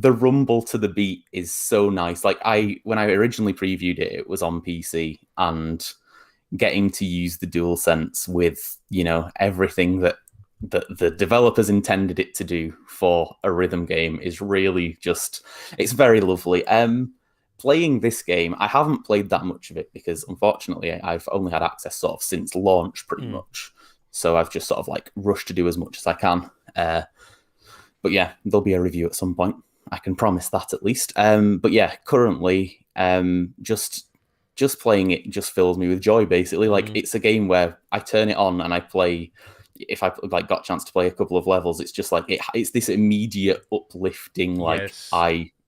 rumble to the beat is so nice. Like when I originally previewed it, it was on PC, and getting to use the DualSense with, you know, everything that the developers intended it to do for a rhythm game is really it's very lovely. Playing this game, I haven't played that much of it because unfortunately I've only had access sort of since launch pretty much. So I've just sort of like rushed to do as much as I can. But yeah, there'll be a review at some point. I can promise that at least. But yeah, currently, just playing it just fills me with joy. Basically, like it's a game where I turn it on and I play. If I like got a chance to play a couple of levels, it's just like it's this immediate uplifting. Like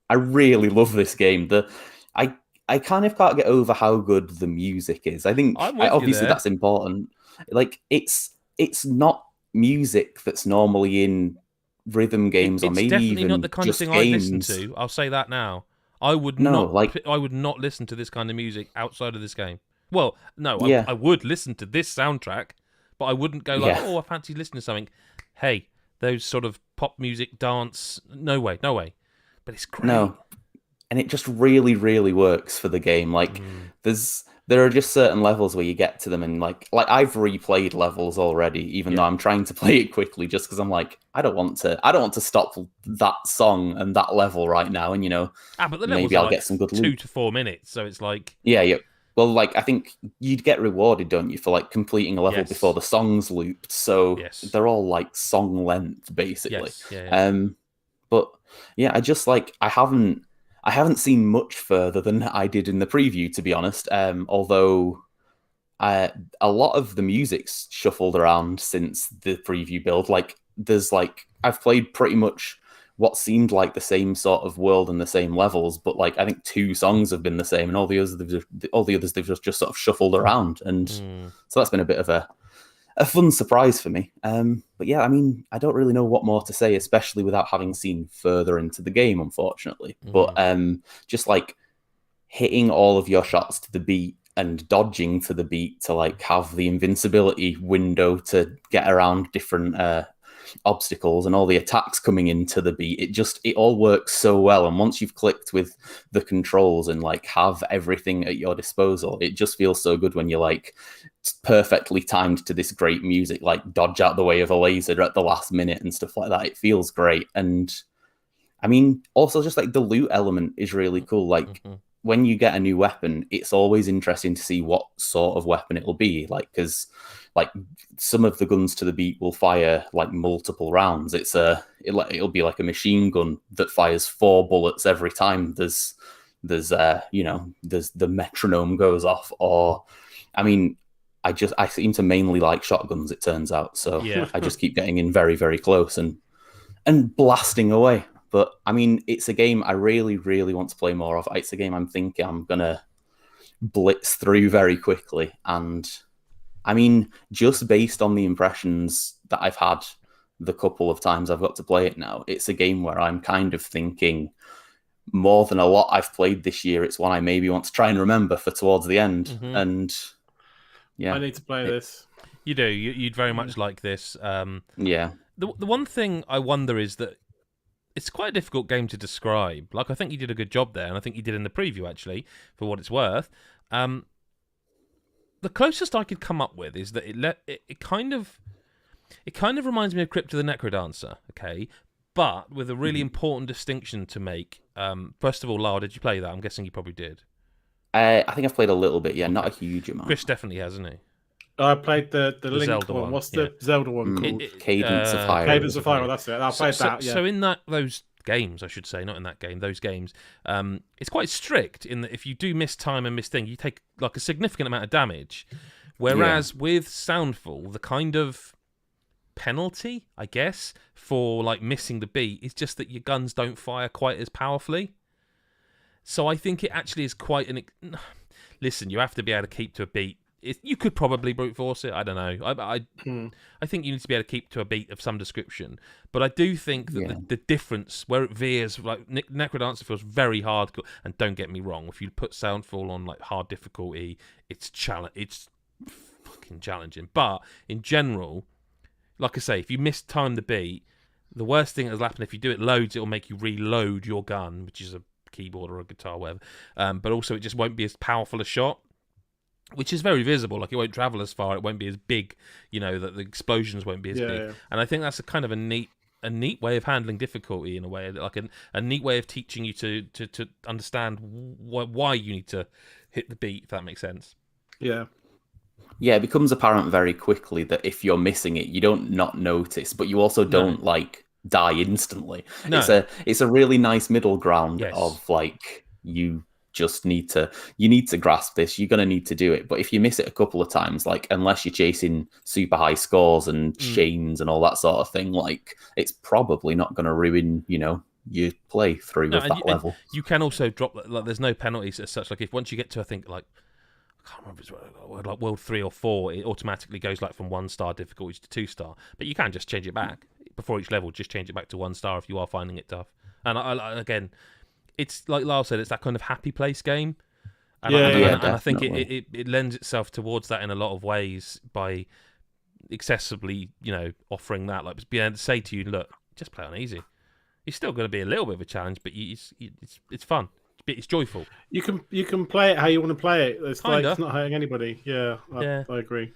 I really love this game. I kind of can't get over how good the music is. I think obviously that's important. Like it's not music that's normally in rhythm games, or maybe definitely even not the kind just of thing I games. listen to. I'll say that now. I would not listen to this kind of music outside of this game. Well, no, I would listen to this soundtrack, but I wouldn't go like, oh, I fancy listening to something. Hey, those sort of pop music, dance, no way. But it's great. No, and it just really, really works for the game. Like there are just certain levels where you get to them, and like I've replayed levels already, even though I'm trying to play it quickly, just because I'm like, I don't want to stop that song and that level right now, and but the levels maybe are I'll like get some good 2 loot. to 4 minutes, so it's like Yeah. Well, like I think you'd get rewarded, don't you, for like completing a level before the songs looped. So they're all like song length, basically. Yes. Yeah. But yeah, I just like I haven't seen much further than I did in the preview, to be honest. Although a lot of the music's shuffled around since the preview build. Like there's like I've played pretty much what seemed like the same sort of world and the same levels, but like I think 2 songs have been the same, and all the others they've just sort of shuffled around, and so that's been a bit of a fun surprise for me. But yeah, I mean, I don't really know what more to say, especially without having seen further into the game, unfortunately. But just like hitting all of your shots to the beat and dodging to the beat to like have the invincibility window to get around different obstacles and all the attacks coming into the beat, it all works so well. And once you've clicked with the controls and like have everything at your disposal, it just feels so good when you're like perfectly timed to this great music, like dodge out the way of a laser at the last minute and stuff like that. It feels great. And I mean, also just like the loot element is really cool. Like when you get a new weapon, it's always interesting to see what sort of weapon it will be. Like, because like some of the guns to the beat will fire like multiple rounds. It'll be like a machine gun that fires 4 bullets every time there's the metronome goes off. Or I mean, I seem to mainly like shotguns, it turns out. So I just keep getting in very, very close and blasting away. But I mean, it's a game I really, really want to play more of. It's a game I'm thinking I'm gonna blitz through very quickly. And I mean, just based on the impressions that I've had the couple of times I've got to play it now, it's a game where I'm kind of thinking more than a lot I've played this year. It's one I maybe want to try and remember for towards the end. And yeah, I need to play this. You do. You'd very much like this. Yeah. The one thing I wonder is that it's quite a difficult game to describe. Like, I think you did a good job there, and I think you did in the preview, actually, for what it's worth. The closest I could come up with is that it kind of reminds me of Crypt of the Necrodancer, okay? But with a really important distinction to make. First of all, Lyle, did you play that? I'm guessing you probably did. I think I've played a little bit, not a huge amount. Chris definitely has, hasn't he? I played the Link Zelda one. one. What's the Zelda one called? Cadence of Hyrule. Cadence of Hyrule, that's it. I played that, yeah. So in those games, I should say, not in that game, those games, it's quite strict in that if you do miss time and miss thing, you take like a significant amount of damage. Whereas with Soundfall, the kind of penalty, I guess, for like missing the beat is just that your guns don't fire quite as powerfully. So I think it actually is quite an... Listen, you have to be able to keep to a beat. You could probably brute force it. I don't know. I think you need to be able to keep to a beat of some description. But I do think that the difference where it veers, like Necrodancer feels very hardcore. And don't get me wrong, if you put Soundfall on like hard difficulty, it's fucking challenging. But in general, like I say, if you mistime the beat, the worst thing that'll happen if you do it loads, it'll make you reload your gun, which is a keyboard or a guitar, whatever. But also, it just won't be as powerful a shot. Which is very visible, like it won't travel as far, it won't be as big, that the explosions won't be as big. Yeah. And I think that's a kind of a neat way of handling difficulty in a way, like a neat way of teaching you to understand why you need to hit the beat, if that makes sense. Yeah. Yeah, it becomes apparent very quickly that if you're missing it, you don't not notice, but you also don't die instantly. No. It's a really nice middle ground of like you just need to grasp this. You're going to need to do it. But if you miss it a couple of times, like unless you're chasing super high scores and chains and all that sort of thing, like it's probably not going to ruin, your play through with that level. You can also drop, like there's no penalties as such. Like if once you get to, I think like, I can't remember, it's like World 3 or 4, it automatically goes like from 1-star difficulty to 2-star. But you can just change it back before each level. Just change it back to 1-star if you are finding it tough. And again, it's like Lyle said, it's that kind of happy place game. And I think it lends itself towards that in a lot of ways by accessibly, offering that. Like being able to say to you, look, just play on easy. It's still going to be a little bit of a challenge, but it's fun. it's joyful. You can play it how you want to play it. It's Kinda. it's not hurting anybody. Yeah, I agree.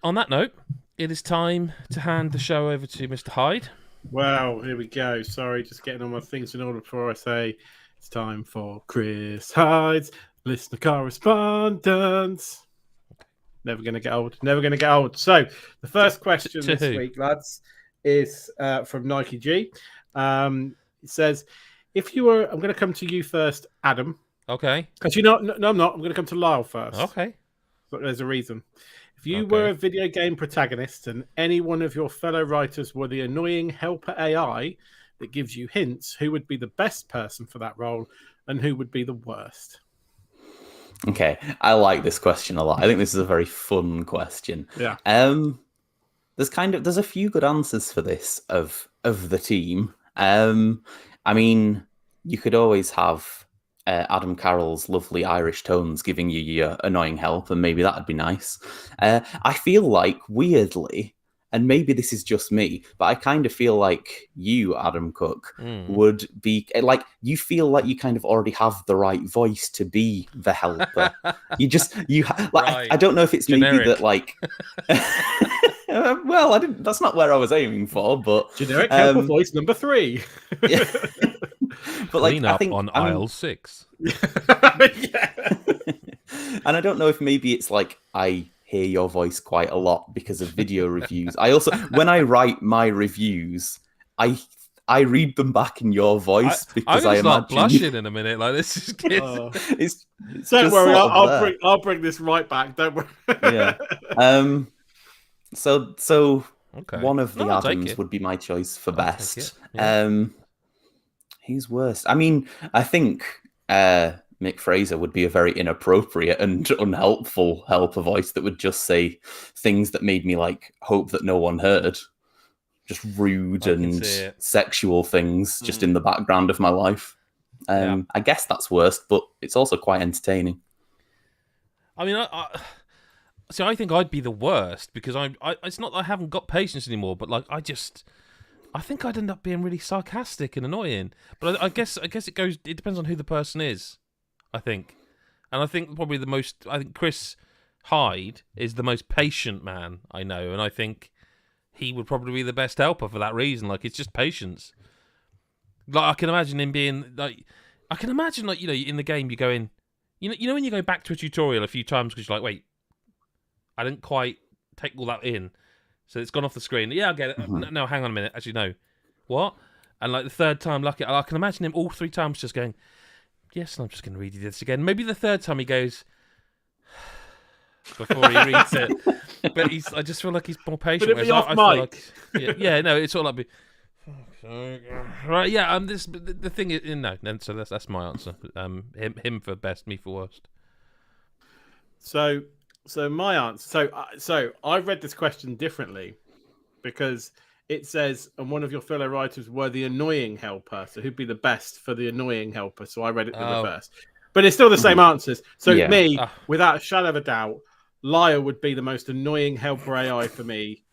On that note, it is time to hand the show over to Mr. Hyde. Wow, here we go. Sorry, just getting all my things in order before I say it's time for Chris Hyde's listener correspondence. Never going to get old. Never going to get old. So the first question this week, lads, is from Nike G. It says, if you were, I'm going to come to you first, Adam. Okay. Because no, I'm not. I'm going to come to Lyle first. Okay. But there's a reason. If you were a video game protagonist and any one of your fellow writers were the annoying helper AI that gives you hints, who would be the best person for that role and who would be the worst? Okay, I like this question a lot. I think this is a very fun question. Yeah. There's a few good answers for this of the team. I mean, you could always have Adam Carroll's lovely Irish tones giving you your annoying help, and maybe that'd be nice. I feel like, weirdly, and maybe this is just me, but I kind of feel like you, Adam Cook, would be like, you feel like you kind of already have the right voice to be the helper. Right. I don't know if it's generic. Maybe that like. Well, I didn't. That's not where I was aiming for, but generic helper voice number 3. Yeah. But like, Clean I up think on aisle 6. Yeah. And I don't know if maybe it's like I hear your voice quite a lot because of video reviews. I also, when I write my reviews, I read them back in your voice because I'm I gonna start imagine blushing in a minute. Like this is it's don't just worry, sort of there. I'll bring this right back. Don't worry. Yeah. So okay. one of the No, I'll take Adams it. would be my choice for I'll best. take it. Yeah. Who's worst? I mean, I think Mick Fraser would be a very inappropriate and unhelpful helper voice that would just say things that made me like hope that no one heard. Just rude and sexual things just in the background of my life. I guess that's worst, but it's also quite entertaining. I mean, I think I'd be the worst because it's not that I haven't got patience anymore, but like I think I'd end up being really sarcastic and annoying. But I guess it depends on who the person is, I think. And I think probably I think Chris Hyde is the most patient man I know, and I think he would probably be the best helper for that reason. Like, it's just patience. Like, I can imagine him being like, in the game you go in, you know when you go back to a tutorial a few times because you're like, wait, I didn't quite take all that in. So it's gone off the screen. Yeah, I get it. Mm-hmm. No, hang on a minute. Actually, no. What? And like the third time, I can imagine him all 3 times just going, yes, and I'm just going to read you this again. Maybe the third time he goes, before he reads it. But I just feel like he's more patient. But it'd be off mic. No, it's all like, right, yeah. The thing is, no. So that's my answer. Him for best, me for worst. So my answer. So I read this question differently because it says, and one of your fellow writers were the annoying helper. So who'd be the best for the annoying helper? So I read it the reverse. But it's still the same answers. So me, without a shadow of a doubt, Lyle would be the most annoying helper AI for me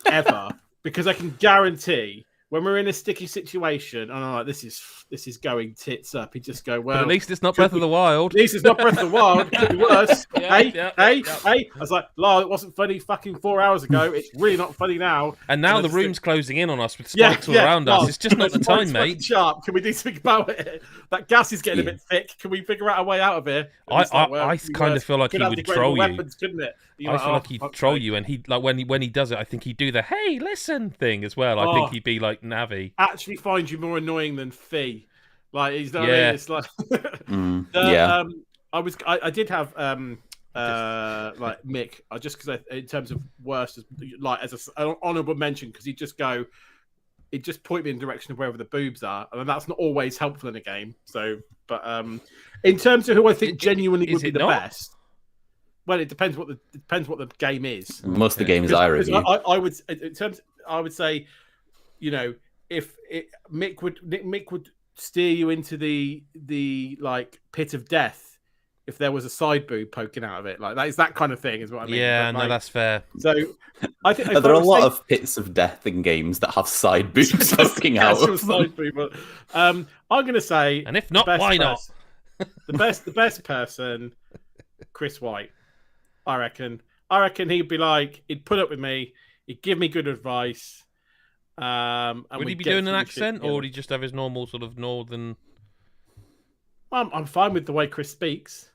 ever because I can guarantee when we're in a sticky situation, and I'm like, this is going tits up. He'd just go, well, but at least it's not Breath of the Wild. At least it's not Breath of the Wild. It could be worse. Yeah, Hey. I was like, Lyle, it wasn't funny fucking 4 hours ago. It's really not funny now. And now the room's closing in on us with spikes all around us. It's just not the time, mate. Sharp. Can we do something about it? That gas is getting a bit thick. Can we figure out a way out of here? I kind of feel like he would troll you. Weapons, couldn't it? I feel like he'd troll you, and he'd like when he does it. I think he'd do the "Hey, listen" thing as well. I think he'd be like Navi. Actually, find you more annoying than Fee. Like he's not. Yeah. It's like. Yeah. I did have like Mick. Just because in terms of worst, like as an honourable mention, because he'd just point me in the direction of wherever the boobs are, and that's not always helpful in a game. So, but in terms of who I think genuinely would be the best. Well, it depends what the game is. Most of the game is I review. I would say, you know, if Mick would steer you into the like pit of death if there was a side boob poking out of it. Like that is that kind of thing, is what I mean. Yeah, But, no, like, that's fair. So I think There are a lot of pits of death in games that have side boobs poking out of them. side boob. I'm going to say, And if not, why not? The best person, Chris White. I reckon he'd be like, he'd put up with me, he'd give me good advice. And Would he be doing an accent, or would he just have his normal sort of northern? I'm fine with the way Chris speaks.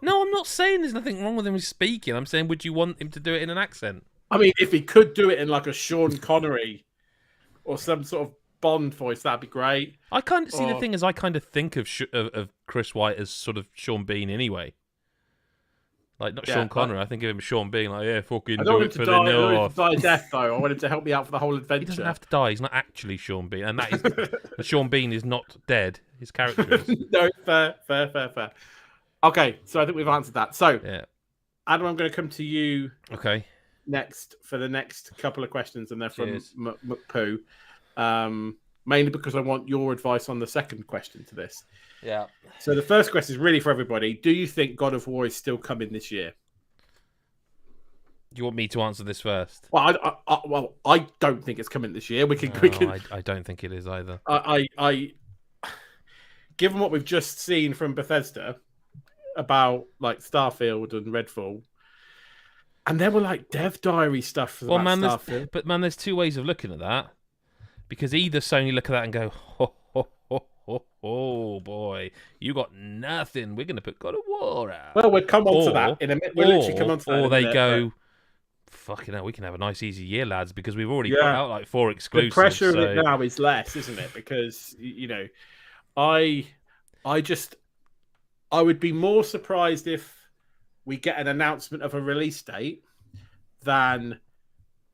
No, I'm not saying there's nothing wrong with him speaking. I'm saying, would you want him to do it in an accent? I mean, if he could do it in like a Sean Connery or some sort of Bond voice, that'd be great. I kind of see the thing is, I kind of think of Chris White as sort of Sean Bean anyway. Like not Sean Connery. I think of him as Sean Bean. Like, yeah, fucking I don't do want it him for to the die. I don't want him north. to die a death though. I want him to help me out for the whole adventure. He doesn't have to die. He's not actually Sean Bean, and that is Sean Bean is not dead. His character is. No, fair. Okay, so I think we've answered that. So, Yeah. Adam, I'm going to come to you Okay. next for the next couple of questions, and they're from Cheers. McPoo. Mainly because I want your advice on the second question to this. Yeah. So the first question is really for everybody. Do you think God of War is still coming this year? Do you want me to answer this first? Well, I don't think it's coming this year. We can. I don't think it is either. I given what we've just seen from Bethesda about like Starfield and Redfall, and there were like dev diary stuff about Starfield. There's two ways of looking at that, because either Sony look at that and go, oh boy, you got nothing. We're going to put God of War out. Well, we'll come on to that in a minute. We'll literally come on to that. Or they go, fucking hell, we can have a nice easy year, lads, because we've already put out like 4 exclusives. The pressure of it now is less, isn't it? Because I would be more surprised if we get an announcement of a release date than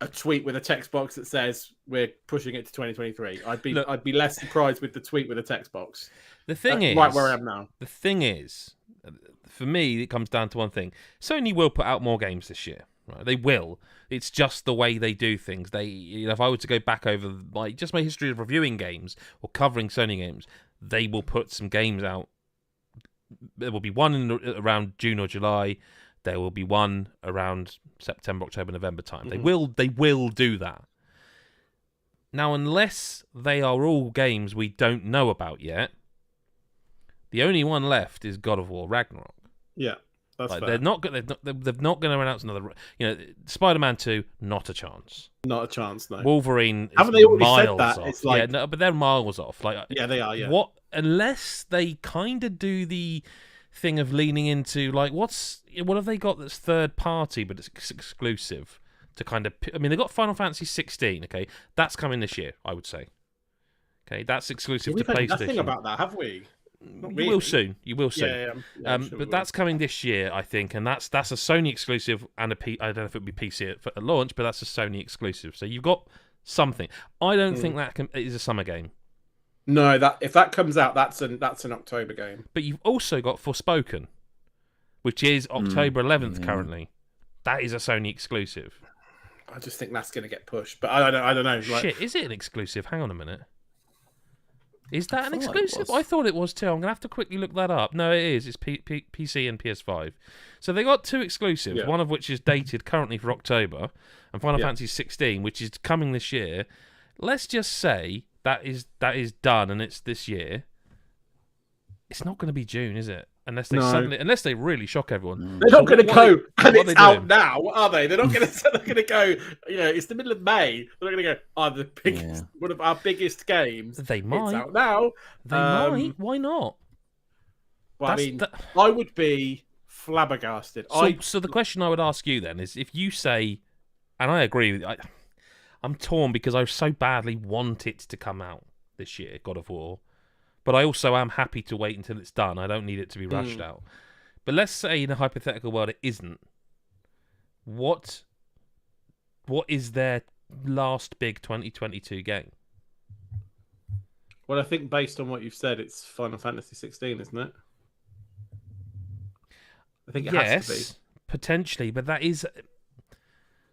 a tweet with a text box that says we're pushing it to 2023. I'd be less surprised with the tweet with a text box. The thing is, right where I am now. The thing is, for me, it comes down to one thing: Sony will put out more games this year. Right? They will. It's just the way they do things. If I were to go back over my history of reviewing games or covering Sony games, they will put some games out. There will be one around June or July. There will be one around September, October, November time. Mm-hmm. They will do that. Now, unless they are all games we don't know about yet, the only one left is God of War Ragnarok. Yeah, that's fair. They're not going to announce another. Spider-Man 2, not a chance. Not a chance, no. Wolverine, haven't they already miles said that? off. It's like... Yeah, no, but they're miles off. Like, yeah, they are. Yeah. Unless they kind of do the thing of leaning into like what have they got that's third party but it's exclusive to kind of. I mean, they got Final Fantasy 16. Okay, that's coming this year, I would say. Okay, that's exclusive to PlayStation. We've heard nothing about that, have we? You will soon. You will soon. Yeah, sure but that's coming this year, I think, and that's a Sony exclusive and I don't know if it would be PC at launch, but that's a Sony exclusive. So you've got something. I don't think that is a summer game. No, if that comes out, that's an October game. But you've also got Forspoken, which is October 11th currently. That is a Sony exclusive. I just think that's going to get pushed, but I don't know. Shit, is it an exclusive? Hang on a minute. Is that an exclusive? I thought it was too. I'm going to have to quickly look that up. No, it is. It's PC and PS5. So they got 2 exclusives, one of which is dated currently for October, and Final Fantasy 16, which is coming this year. Let's just say that is done and it's this year. It's not going to be June, is it? Unless they really shock everyone. They're not going to go, and it's out now, are they? They're not going to go. It's the middle of May. They're not going to go. The biggest, one of our biggest games. They might. It's out now. They might. Why not? Well, I would be flabbergasted. So the question I would ask you then is, if you say, and I agree with you, I'm torn because I so badly want it to come out this year, God of War. But I also am happy to wait until it's done. I don't need it to be rushed out. But let's say in a hypothetical world it isn't. What is their last big 2022 game? Well, I think based on what you've said, it's Final Fantasy 16, isn't it? I think it has to be. Potentially, but that is...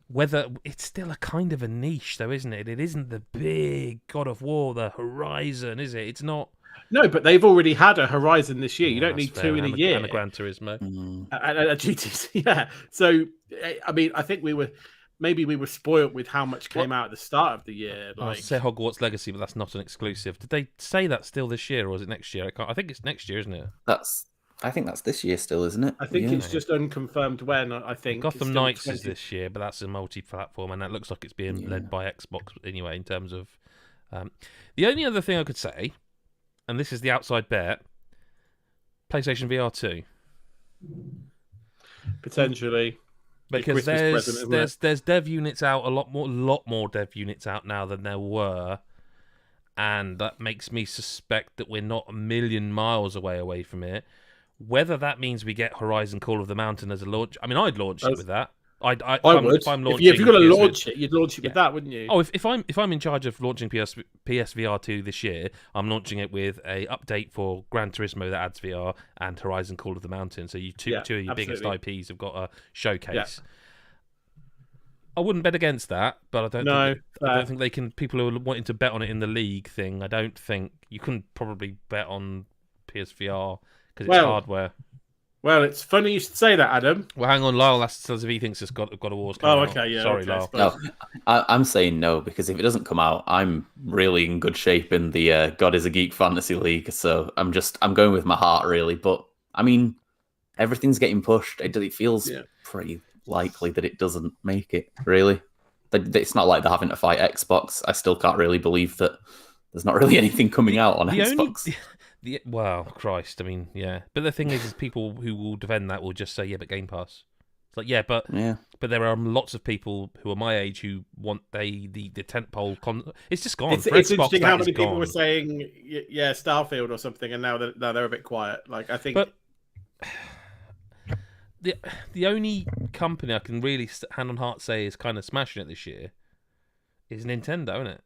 Whether it's still a kind of a niche, though, isn't it? It isn't the big God of War, the Horizon, is it? It's not. No, but they've already had a Horizon this year. You don't That's need fair, two in a and year. and a Gran Turismo. Mm. And a GTC, yeah. So, I mean, I think we were spoiled with how much came out at the start of the year. I Like, say Hogwarts Legacy, but that's not an exclusive. Did they say that still this year, or is it next year? I think it's next year, isn't it? I think that's this year still, isn't it? I think Yeah. it's just unconfirmed when. I think it's Gotham still Knights 20... is this year, but that's a multi-platform, and that looks like it's being led by Xbox anyway. In terms of the only other thing I could say, and this is the outside bet, PlayStation VR 2. potentially. Because Christmas present, isn't it? there's dev units out, a lot more dev units out now than there were, and that makes me suspect that we're not a million miles away from it. Whether that means we get Horizon Call of the Mountain as a launch, I mean, I'd launch it with that. I would. If I'm if launching, you're going to PS launch it, you'd launch it with that, wouldn't you? Oh, if I'm in charge of launching PSVR 2 this year, I'm launching it with a update for Gran Turismo that adds VR and Horizon Call of the Mountain. So two of your biggest IPs have got a showcase. Yeah. I wouldn't bet against that, but I don't think they can. People who are wanting to bet on it in the league thing, I don't think you can probably bet on PSVR because it's hardware. Well, it's funny you should say that, Adam. Well, hang on, Lyle. That's if he thinks it's got a Wars coming out. Okay, yeah. Sorry, okay, Lyle. No, I'm saying no, because if it doesn't come out, I'm really in good shape in the God is a Geek Fantasy League. So I'm going with my heart, really. But I mean, everything's getting pushed. It feels pretty likely that it doesn't make it, really. It's not like they're having to fight Xbox. I still can't really believe that there's not really anything coming out on Xbox. Well, Christ, I mean, yeah. But the thing is people who will defend that will just say, yeah, but Game Pass. It's like, but there are lots of people who are my age who want the tentpole. It's just gone. It's Xbox, interesting how many people gone. were saying, yeah, Starfield or something, and now they're a bit quiet. Like, I think. But the only company I can really hand on heart say is kind of smashing it this year is Nintendo, isn't it?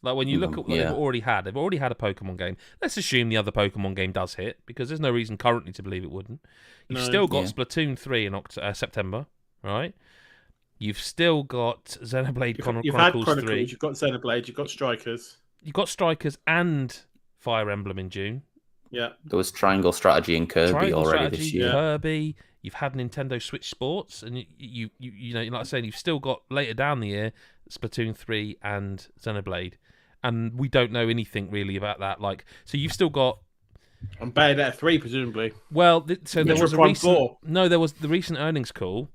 Like when you look at what they've already had a Pokemon game. Let's assume the other Pokemon game does hit, because there's no reason currently to believe it wouldn't. You've still got Splatoon 3 in September, right? You've still got Xenoblade Chronicles 3. You've got Xenoblade, you've got Strikers. You've got Strikers and Fire Emblem in June. Yeah. There was Triangle Strategy and Kirby this year. Kirby. You've had Nintendo Switch Sports, and you know, like I said, you've still got later down the year Splatoon 3 and Xenoblade. And we don't know anything really about that. Like, so you've still got. On Bayonetta 3, presumably. Well, there was a recent. 4. No, there was the recent earnings call.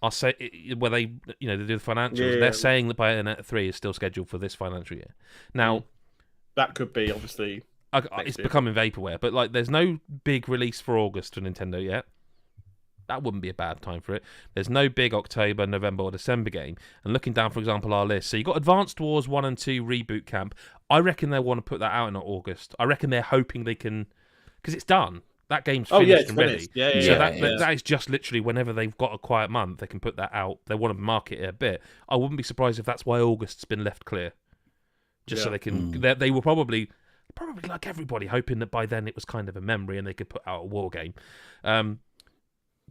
I'll say where they do the financials. They're saying that Bayonetta 3 is still scheduled for this financial year. Now, that could be obviously. It's becoming vaporware, but like, there's no big release for August for Nintendo yet. That wouldn't be a bad time for it. There's no big October, November, or December game. And looking down, for example, our list. So you've got Advanced Wars 1 and 2 Reboot Camp. I reckon they want to put that out in August. I reckon they're hoping they can... Because it's done. That game's finished and ready. So that is just literally whenever they've got a quiet month, they can put that out. They want to market it a bit. I wouldn't be surprised if that's why August's been left clear. Just so they can... They were probably like everybody, hoping that by then it was kind of a memory and they could put out a war game.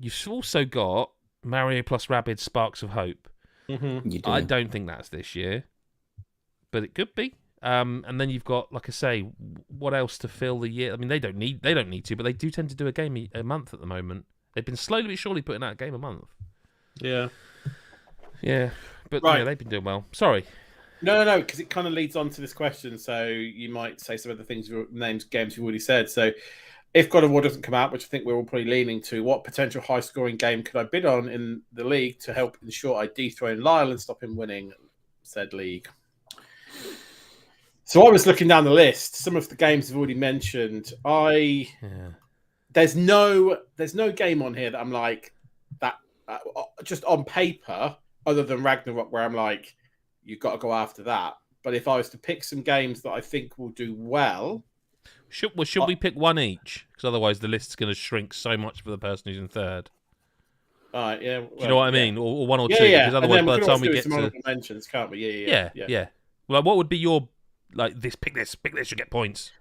You've also got Mario plus Rabbids Sparks of Hope. Mm-hmm. I don't think that's this year, but it could be. And then you've got, like I say, what else to fill the year? I mean, they don't need to, but they do tend to do a game a month at the moment. They've been slowly but surely putting out a game a month. Yeah. But they've been doing well. Sorry. No, because it kind of leads on to this question. So you might say some of the games you've already said. So if God of War doesn't come out, which I think we're all probably leaning to, what potential high-scoring game could I bid on in the league to help ensure I dethrone Lyle and stop him winning said league? So I was looking down the list. Some of the games I've already mentioned. There's no game on here that I'm like that just on paper, other than Ragnarok, where I'm like, you've got to go after that. But if I was to pick some games that I think will do well. Should we pick one each? Because otherwise the list's going to shrink so much for the person who's in third. All right, yeah. Do you know what I mean? Or one or two? Yeah. Because otherwise, by the time we get to to mentions, can't we? Yeah. Well, what would be your pick this, you get points?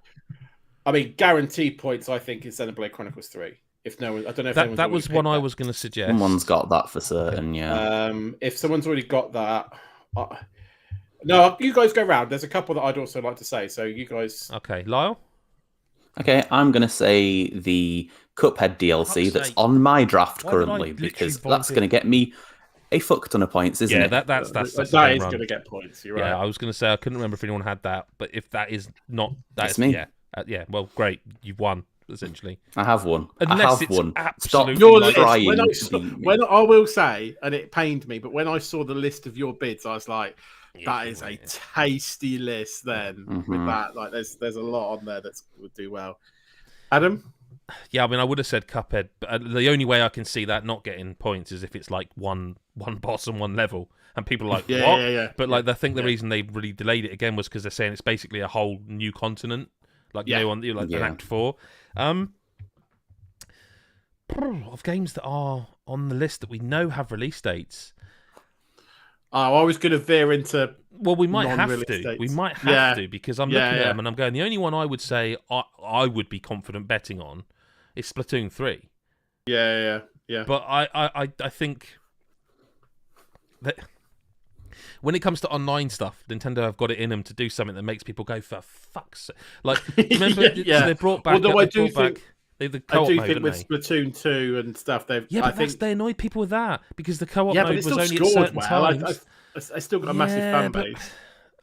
I mean, guaranteed points. I think is Xenoblade Chronicles 3. If no one, I don't know if that was one I was going to suggest. Someone's got that for certain. Yeah. If someone's already got that. No, you guys go round. There's a couple that I'd also like to say. So you guys. Okay, Lyle. Okay, I'm going to say the Cuphead DLC Fuck's that's sake. on my draft Why did I currently, literally because that's volunteer? going to get me a fuck ton of points, isn't Yeah, it? that's a That home is run. going to get points. You're Yeah, right. I was going to say I couldn't remember if anyone had that, but if that is not that It's is me. yeah. Well, great, you've won essentially. I have one. Unless I have it's one. absolutely Stop Your like list. trying When I to saw, beat me. when I will say, and it pained me, but when I saw the list of your bids, I was like, that is a tasty list. Then with that, like, there's a lot on there that would do well. Adam. Yeah, I mean, I would have said Cuphead, but the only way I can see that not getting points is if it's like one boss and one level, and people are like, Yeah, what? yeah. But like, I think the reason they really delayed it again was because they're saying it's basically a whole new continent, like Yeah. no one, like an Act 4. Of games that are on the list that we know have release dates. Oh, I was going to veer into. Well, we might have non-release to. dates. We might have to because I'm looking at yeah. them and I'm going. The only one I would say I would be confident betting on is Splatoon 3. Yeah. But I think that when it comes to online stuff, Nintendo have got it in them to do something that makes people go, for fuck's sake. Like, remember, Yeah. so they brought back, Although I do the co-op I do mode, think with they? Splatoon 2 and stuff, they've. Yeah, I but think they annoyed people with that because the co-op yeah, mode but it was still only at scored certain well. times. I still got a massive fan but base.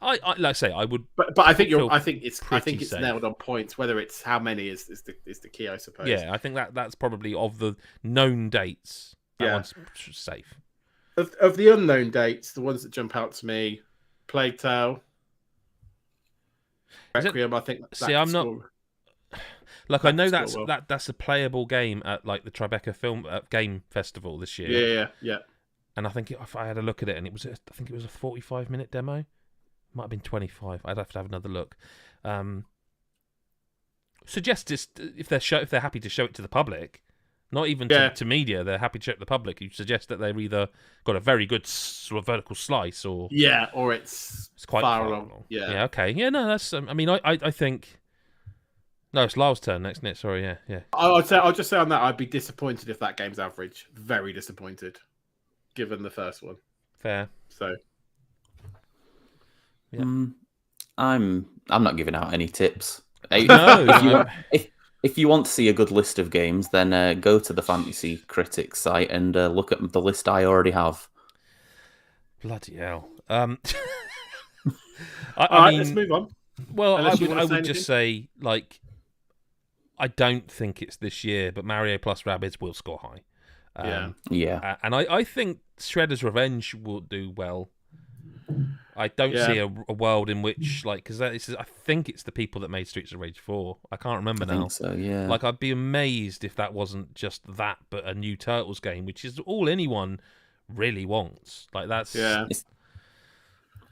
like I say, I would. But I think feel I think it's pretty safe. nailed on points. Whether it's how many is the key, I suppose. Yeah, I think that's probably of the known dates. That one's safe. Of the unknown dates, the ones that jump out to me, Plague Tale, Requiem. I think. See, I'm not. Like, I know that's well. that's a playable game at like the Tribeca Film Game Festival this year. Yeah. And I think if I had a look at it, and I think it was a 45-minute demo. Might have been 25. I'd have to have another look. Suggest if they're happy to show it to the public, not even to media, they're happy to show it to the public. You suggest that they've either got a very good sort of vertical slice, or it's quite far along. Yeah. Okay. Yeah. No. That's. I mean, I think. No, it's Lyle's turn next. Nick. Sorry. Yeah. I'll just say on that, I'd be disappointed if that game's average. Very disappointed, given the first one. Fair. So. Yeah. I'm not giving out any tips. No. If you want to see a good list of games, then go to the Fantasy Critics site and look at the list I already have. Bloody hell. I mean, let's move on. Well, I would just say, like, I don't think it's this year, but Mario plus Rabbids will score high. Yeah. And I think Shredder's Revenge will do well. I don't see a world in which, like, because I think it's the people that made Streets of Rage 4. I can't remember now. I think so, yeah. Like, I'd be amazed if that wasn't just that, but a new Turtles game, which is all anyone really wants. Like, that's... Yeah.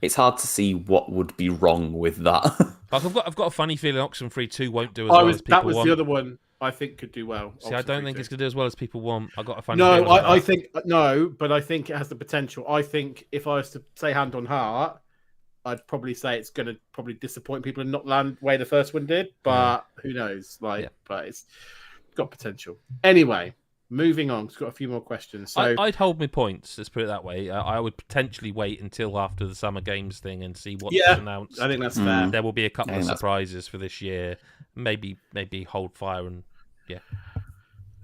It's hard to see what would be wrong with that. Like, I've got a funny feeling Oxenfree 2 won't do as well as people want. That was the other one I think could do well. See, I don't think it's going to do as well as people want. I got a funny No, feeling. I think no, but I think it has the potential. I think if I was to say hand on heart, I'd probably say it's going to probably disappoint people and not land the way the first one did. But who knows? But it's got potential. Anyway, moving on. It's got a few more questions. So I'd hold my points. Let's put it that way. I would potentially wait until after the Summer Games thing and see what's announced. I think that's fair. There will be a couple of surprises for this year. Maybe hold fire and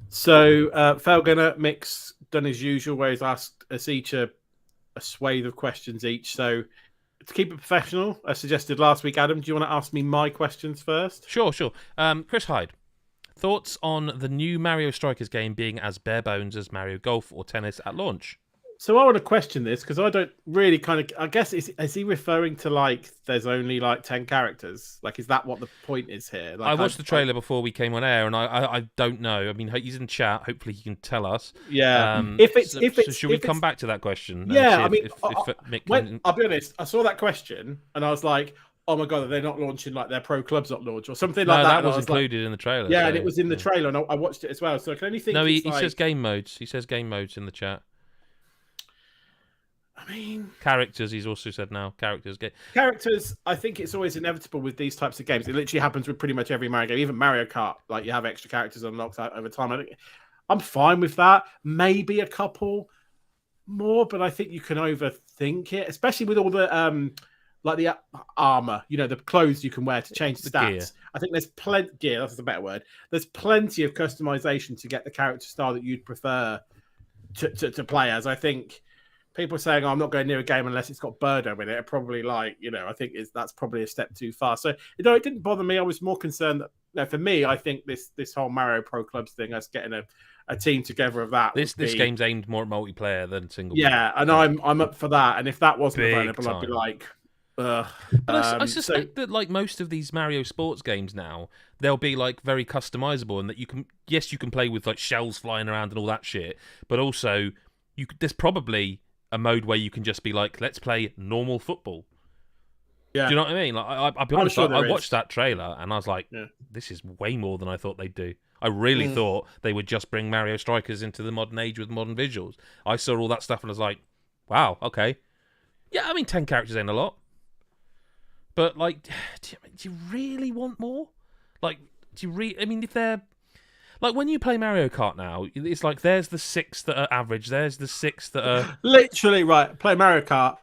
So Felgunner Mick's done his usual, where he's asked us each a swathe of questions each. So to keep it professional, I suggested last week, Adam, do you want to ask me my questions first? Sure. Chris Hyde, thoughts on the new Mario Strikers game being as bare bones as Mario Golf or Tennis at launch? So I want to question this because I don't really I guess, is he referring to, like, there's only like 10 characters? Like, is that what the point is here? Like, I watched the trailer before we came on air, and I don't know. I mean, he's in chat. Hopefully, he can tell us. Yeah. Should we come back to that question? Yeah. I mean, Mick I'll be honest. I saw that question and I was like, oh my god, they're not launching like their pro clubs at launch or something like that. That was included in the trailer. Yeah, and it was in the trailer, and I watched it as well. So I can only think. No, he says game modes. He says game modes in the chat. I mean, characters. He's also said now characters. Characters. I think it's always inevitable with these types of games. It literally happens with pretty much every Mario game, even Mario Kart. Like, you have extra characters unlocked over time. I'm fine with that. Maybe a couple more, but I think you can overthink it, especially with all the like the armor, the clothes you can wear to change The stats. gear. I think there's plenty. Gear, that's a better word. There's plenty of customization to get the character style that you'd prefer to play as. I think people saying, I'm not going near a game unless it's got Birdo in it, are probably I think that's probably a step too far. So, it didn't bother me. I was more concerned that, for me, I think this whole Mario Pro Clubs thing, us getting a team together of that. This game's aimed more at multiplayer than single. Yeah, and I'm up for that. And if that wasn't Big available, time. I'd be like, ugh. But I suspect that most of these Mario sports games now, they'll be very customizable, and that you can play with shells flying around and all that shit, but also there's probably a mode where you can just be let's play normal football. Yeah. Do you know what I mean? I'll be honest, sure I watched that trailer and I was like, Yeah. this is way more than I thought they'd do. I really thought they would just bring Mario Strikers into the modern age with modern visuals. I saw all that stuff and I was like, wow, okay. Yeah, 10 characters ain't a lot. But, do you really want more? If they're... when you play Mario Kart now, it's there's the 6 that are average, there's the 6 that are... Literally, right, play Mario Kart,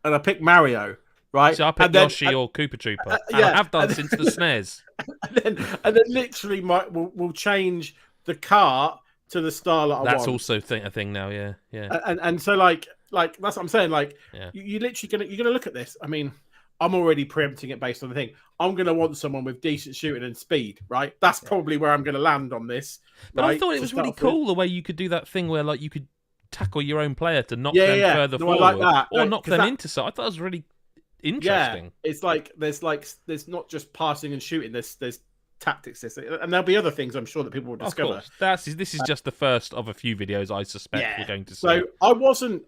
and I pick Mario, right? So I pick Yoshi or Koopa Trooper. And I have done since the SNES. And then literally we'll change the kart to the style that I want. That's also a thing now, yeah. And so, that's what I'm saying. Yeah. You literally you're gonna look at this. I'm already preempting it based on the thing. I'm going to want someone with decent shooting and speed, right? That's probably where I'm going to land on this. But right? I thought it was really cool the way you could do that thing where you could tackle your own player to knock them further forward, I like that. or knock them into something. I thought it was really interesting. Yeah, it's there's not just passing and shooting. There's tactics, and there'll be other things I'm sure that people will discover. Of course. This is just the first of a few videos I suspect we're going to see. So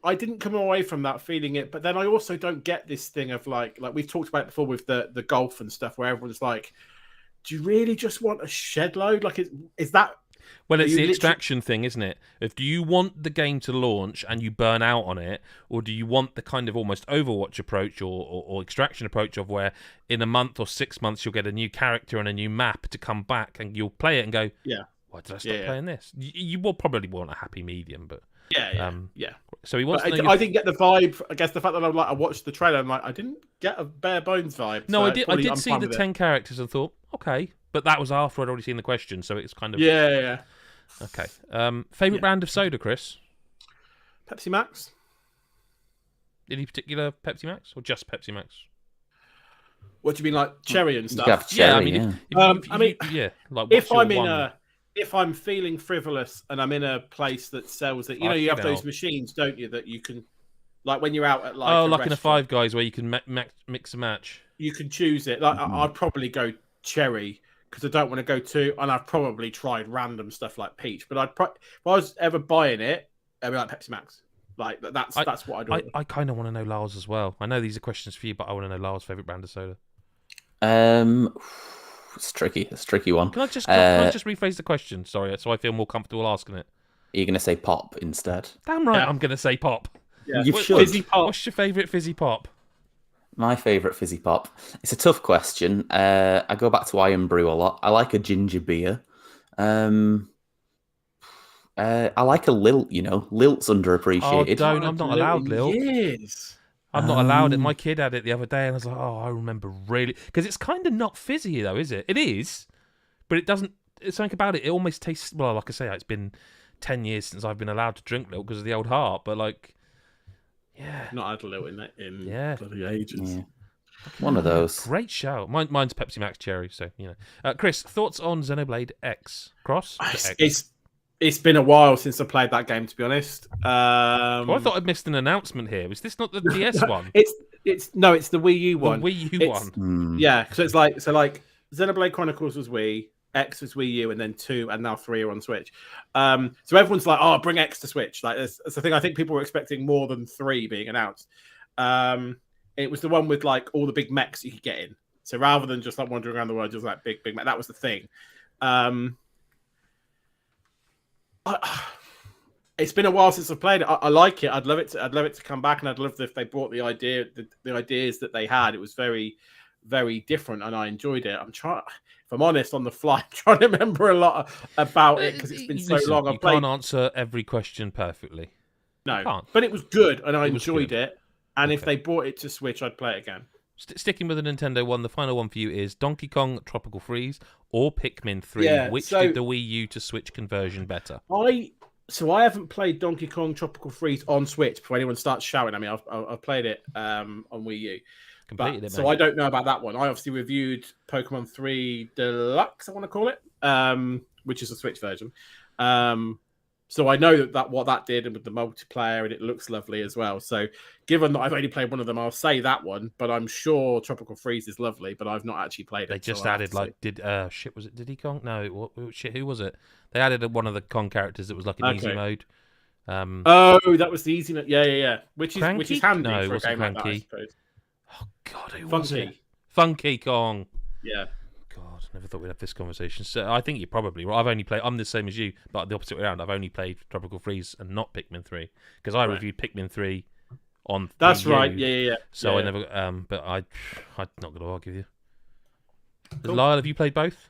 I didn't come away from that feeling it, but then I also don't get this thing of like we've talked about it before with the golf and stuff, where everyone's like, do you really just want a shed load? Is that... Well, it's the extraction thing, isn't it? Do you want the game to launch and you burn out on it, or do you want the kind of almost Overwatch approach or extraction approach of where in a month or 6 months you'll get a new character and a new map to come back and you'll play it and go, why did I stop playing this? You will probably want a happy medium, but... Yeah. So he wants to know I didn't get the vibe. I guess the fact that I watched the trailer, I'm like, I didn't get a bare bones vibe. No, so I did see the 10 characters and thought, okay. But that was after I'd already seen the question, so it's kind of... Yeah. Okay. Favourite brand of soda, Chris? Pepsi Max. Any particular Pepsi Max, or just Pepsi Max? What do you mean, like cherry and stuff? You have cherry, If I'm feeling frivolous and I'm in a place that sells it, you have those machines, don't you, that you can, like when you're out at in a Five Guys where you can mix and match. You can choose it. I'd probably go cherry because I don't want to go too, and I've probably tried random stuff like peach. But if I was ever buying it, I'd be like Pepsi Max. That's what I'd do. I kind of want to know Lyle's as well. I know these are questions for you, but I want to know Lyle's favourite brand of soda. It's tricky. It's a tricky one. Can I just rephrase the question? Sorry, so I feel more comfortable asking it. Are you going to say pop instead? Damn right, I'm going to say pop. Yeah. You should. Fizzy pop. What's your favourite fizzy pop? My favourite fizzy pop. It's a tough question. I go back to Iron Brew a lot. I like a ginger beer. I like a lilt. Lilt's underappreciated. Oh, I'm not allowed lilt. Yes. I'm not allowed it. My kid had it the other day, and I was like, "Oh, I remember really," because it's kind of not fizzy though, is it? It is, but it doesn't. It's something about it. It almost tastes like I say. It's been 10 years since I've been allowed to drink lilt because of the old heart, but not had a lilt in bloody ages. Yeah. One of those. Great show. Mine's Pepsi Max Cherry. So Chris, thoughts on Xenoblade X Cross? It's been a while since I played that game, to be honest. I thought I'd missed an announcement here. Was this not the DS one? It's the Wii U one. The Wii U one. Yeah, so it's like Xenoblade Chronicles was Wii, X was Wii U, and then 2 and now 3 are on Switch. So everyone's like, "Oh, bring X to Switch!" Like that's the thing. I think people were expecting more than 3 being announced. It was the one with like all the big mechs you could get in. So rather than just like wandering around the world, just like big mech, that was the thing. It's been a while since I've played it. I like it. I'd love it to come back, and I'd love if they brought the ideas that they had. It was very, very different, and I enjoyed it. If I'm honest, on the fly, I'm trying to remember a lot about it because it's been so long. You can't answer every question perfectly. No, but it was good, and I enjoyed it. And if they brought it to Switch, I'd play it again. Sticking with the Nintendo one, the final one for you is Donkey Kong Tropical Freeze or Pikmin 3. Yeah, Which so- did the Wii U to Switch conversion better? I haven't played Donkey Kong Tropical Freeze on Switch before anyone starts shouting. I mean, I've played it on Wii U. Completed But, it, so mate. I don't know about that one. I obviously reviewed Pokemon 3 Deluxe, I want to call it, which is the Switch version. So I know that what that did and with the multiplayer, and it looks lovely as well. So given that I've only played one of them, I'll say that one. But I'm sure Tropical Freeze is lovely, but I've not actually played it. They just so I'll have added to see. was it Diddy Kong? No, who was it? They added one of the Kong characters that was like an easy Okay. mode. Oh, that was the easy. Yeah. Which is Cranky? handy No, it for a wasn't game like that, I Cranky. suppose. Oh God, who was it? Funky. Funky Kong. Yeah. God, never thought we'd have this conversation. So I think you're probably right. I've only played. I'm the same as you, but the opposite way around. I've only played Tropical Freeze and not Pikmin 3 because I reviewed Pikmin 3 on. That's Wii U, right. Yeah. So Yeah. I never. But I'm not going to argue with you. Cool. Lyle, have you played both?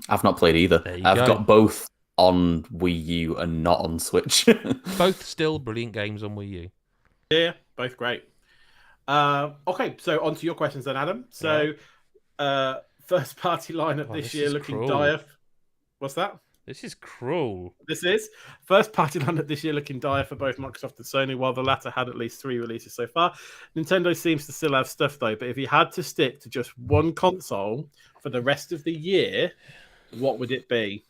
I've not played either. There you I've go. got both on Wii U and not on Switch. Both still brilliant games on Wii U. Yeah, both great. Okay, so on to your questions then, Adam. So, first party lineup Oh, this this year is looking cruel. dire. What's that? This is cruel. This is first party lineup this year looking dire for both Microsoft and Sony, while the latter had at least 3 releases so far. Nintendo seems to still have stuff though, but if you had to stick to just one console for the rest of the year, what would it be?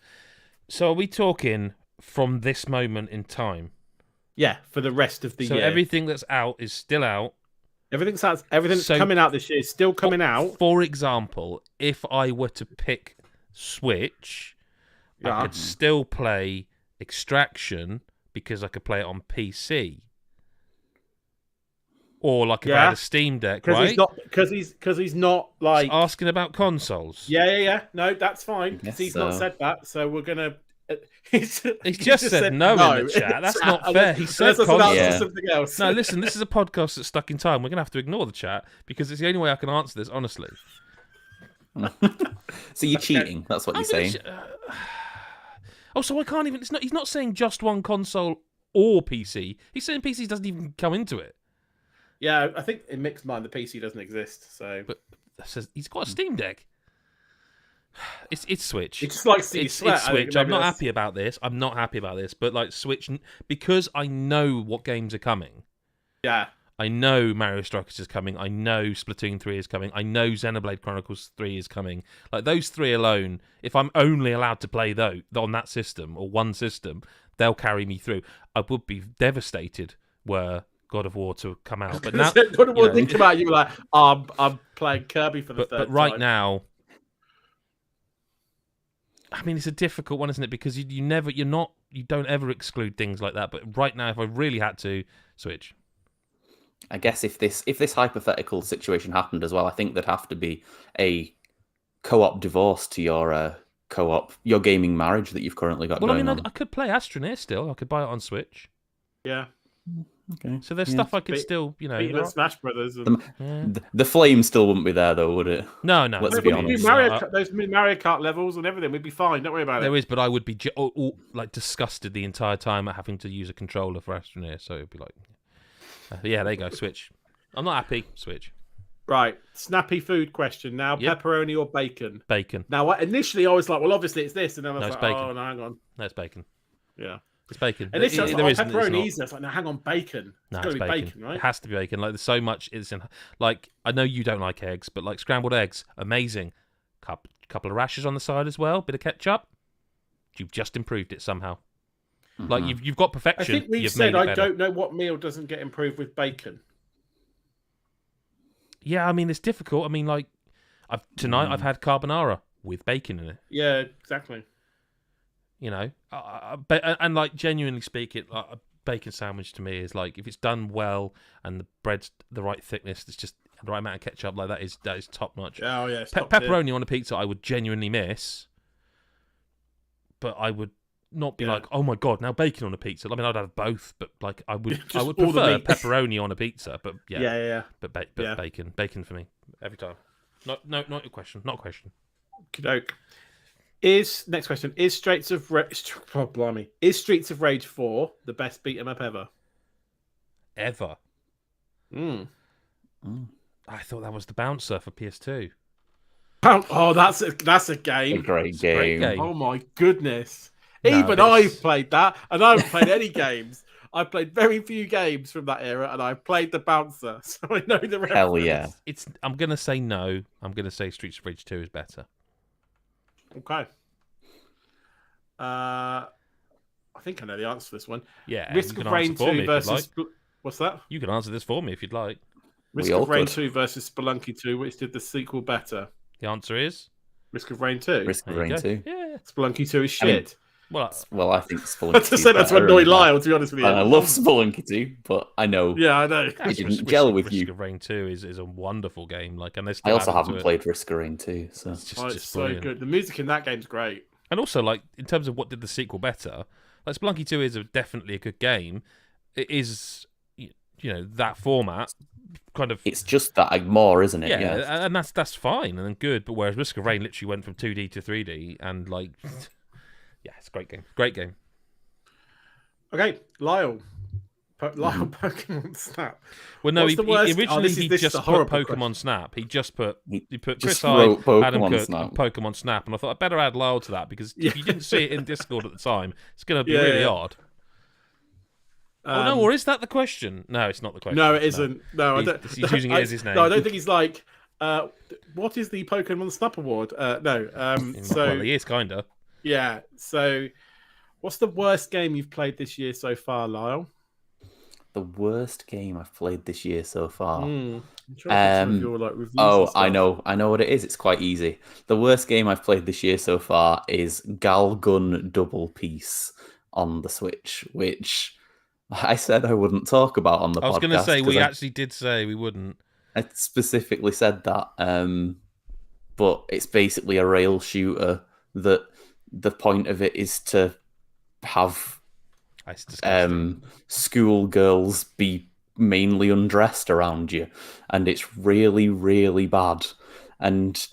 So are we talking from this moment in time? Yeah, for the rest of the So year. everything that's out is still out. Everything that's So- coming out this year is still coming out. For example, if I were to pick Switch, I Yeah. could still play Extraction because I could play it on PC. Or like if I Yeah. had a Steam Deck, Because right? he's not because he's not like Asking about consoles. yeah. No, that's fine. 'Cause Yes, he's not so. said that, so we're gonna. He's just said no in the chat. That's not fair. He said Unless that's about console. Yeah. something else. No, listen, this is a podcast that's stuck in time. We're going to have to ignore the chat because it's the only way I can answer this, honestly. So you're cheating. That's what you're saying. Oh, so I can't even... He's not saying just one console or PC. He's saying PC doesn't even come into it. Yeah, I think in mixed mind the PC doesn't exist. So, But that says he's got a Steam Deck. It's Switch. it just likes to It's sweat. I think Switch. I'm maybe not that's- happy about this. I'm not happy about this. But like Switch, because I know what games are coming. Yeah, I know Mario Strikers is coming. I know Splatoon 3 is coming. I know Xenoblade Chronicles 3 is coming. Like those 3 alone, if I'm only allowed to play those on that system or one system, they'll carry me through. I would be devastated were God of War to come out. But now, God of War you know, think about you like, oh, I'm playing Kirby for the but third right time. now, I mean, it's a difficult one, isn't it? Because you don't ever exclude things like that. But right now, if I really had to, Switch. I guess if this hypothetical situation happened as well, I think there'd have to be a co-op divorce to your gaming marriage that you've currently got Well, I going mean, on. I could play Astroneer still. I could buy it on Switch. Yeah, Okay. So there's Yeah. stuff I could Beat- still, beating the Smash Brothers. And... Yeah. The flame still wouldn't be there though, would it? No. Let's No, be but we do honest. Mario, No, those Mario Kart levels and everything, we'd be fine. Don't worry about There it. is, but I would be like disgusted the entire time at having to use a controller for Astroneer. So it'd be like, yeah, there you go, Switch. I'm not happy. Switch. Right, snappy food question now: Yep. pepperoni or bacon? Bacon. Now, initially I was like, well, obviously it's this, and then I was No, it's like, bacon. oh, no, hang on, No, it's bacon. yeah. It's bacon. Initially I was There like, isn't, oh, it's not. pepperoni easy. I was like, no, hang on, bacon. No, It's got to be bacon, right? It has to be bacon. Like there's so much. It's in like I know you don't like eggs, but like scrambled eggs, amazing. Couple of rashes on the side as well. Bit of ketchup. You've just improved it somehow. Like you've got I perfection. think we've you've said made it I better. don't know what meal doesn't get improved with bacon. Yeah, I mean it's difficult. I mean like tonight I've had carbonara with bacon in it. Yeah, exactly. You know, and like genuinely speaking, like, a bacon sandwich to me is like if it's done well and the bread's the right thickness, it's just the right amount of ketchup. Like that is top notch. Oh yeah, it's top tier. Pepperoni on a pizza, I would genuinely miss, but I would not be Yeah. like, oh my god, now bacon on a pizza. I mean, I'd have both, but like I would Just I would all the prefer meat. pepperoni on a pizza. But yeah, Yeah. but Yeah. bacon for me every time. Not a question. Not a question. Okey-doke. Next question: Is Streets of Rage 4 the best beat 'em up ever? Ever. Mm. I thought that was the Bouncer for PS2. Oh, that's a A game. great It's a great game. game. Oh my goodness! No, Even it's- I've played that, and I haven't played any games. I've played very few games from that era, and I've played the Bouncer, so I know the reference. Hell yeah. I'm gonna say no. I'm gonna say Streets of Rage 2 is better. Okay. I think I know the answer to this one. Yeah. Risk you of can Rain answer for me 2 if you'd like. versus... What's that? You can answer this for me if you'd like. Risk all of Rain could. 2 versus Spelunky 2, which did the sequel better? The answer is Risk of Rain 2. Risk of there you Rain go. 2. Yeah. Spelunky 2 is I mean, shit. Well, Well, I think Spelunky I just said that to annoy Lyle, to be honest with you. I love Spelunky 2, but I know Yeah, I know. it didn't gel with Risk you. of Rain 2 is a wonderful game. Like, and they I still also added to haven't it. played Risk of Rain 2, so It's just, Oh, it's just so brilliant. good. The music in that game's great. And also, like, in terms of what did the sequel better, like Spelunky 2 is definitely a good game. It is, that format kind of. it's just that more, isn't it? Yeah, and that's fine and good. But whereas Risk of Rain literally went from 2D to 3D, and like, yeah, it's a great game. Great game. Okay, Lyle. Pokemon Snap. Well, no, What's the worst- originally this he is a just put horrible Pokemon question. Snap. He just put just Chris Hyde, wrote Adam Pokemon Cook, Snap. and Pokemon Snap, and I thought I'd better add Lyle to that because if you didn't see it in Discord at the time, it's going to be Yeah, really yeah. odd. Oh no, or is that the question? No, it's not the question. No, it isn't. No, I He's- don't. he's using it as his name. No, I don't think he's like. What is the Pokemon Snap Award? No. Well, he is kinda. Yeah. So, what's the worst game you've played this year so far, Lyle? The worst game I've played this year so far. I'm trying to think some of your, reviews and Oh, stuff. I know what it is. It's quite easy. The worst game I've played this year so far is Galgun Double Piece on the Switch, which I said I wouldn't talk about on the podcast. I was going to say we 'cause actually did say we wouldn't. I specifically said that, but it's basically a rail shooter that the point of it is to have It's disgusting. schoolgirls be mainly undressed around you, and it's really, really bad. And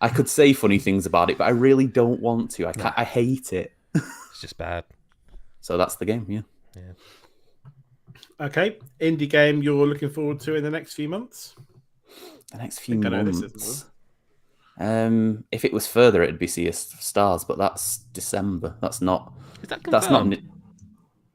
I could say funny things about it, but I really don't want to. I hate it. It's just bad. So that's the game, yeah. Yeah. Okay, indie game you're looking forward to in the next few months? The next few I know this months. If it was further, it'd be Sea of Stars, but that's December. That's not. Is that That's not. confirmed?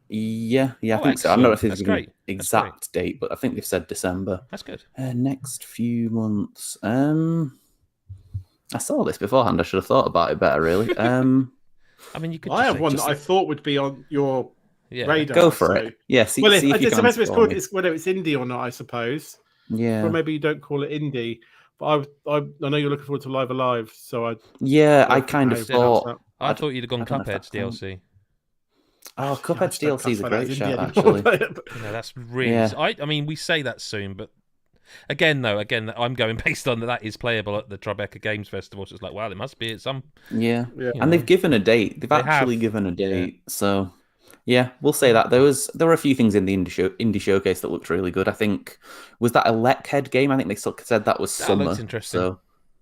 Yeah, I Oh, think so. I don't know if excellent. it's That's given great. That's exact date, but I think they've said December. That's good. Next few months. I saw this beforehand. I should have thought about it better, really. I mean, you could. I just have say- one just- that I thought would be on your Yeah. radar. Go for so- it. Yeah, see, Well, see if you it can depends if it's for called me. whether it's indie or not, I suppose. Yeah, Or maybe you don't call it indie. But I know you're looking forward to Live Alive, so I yeah. I don't kind think of I announced thought. I thought you'd have gone I don't know if Cuphead's that counts. DLC. Oh, I Cuphead's just don't DLC is a classify that great as shout, indie actually. anymore. No, that's really. Yeah. I mean, we say that soon, but again, I'm going based on that is playable at the Tribeca Games Festival. So it's like, well, it must be at some. Yeah, Yeah. and they've given a date. They've They actually have. given a date. So, yeah, we'll say that there were a few things in the indie showcase that looked really good. I think was that a Leckhead game. I think they said that was That summer. looks interesting. So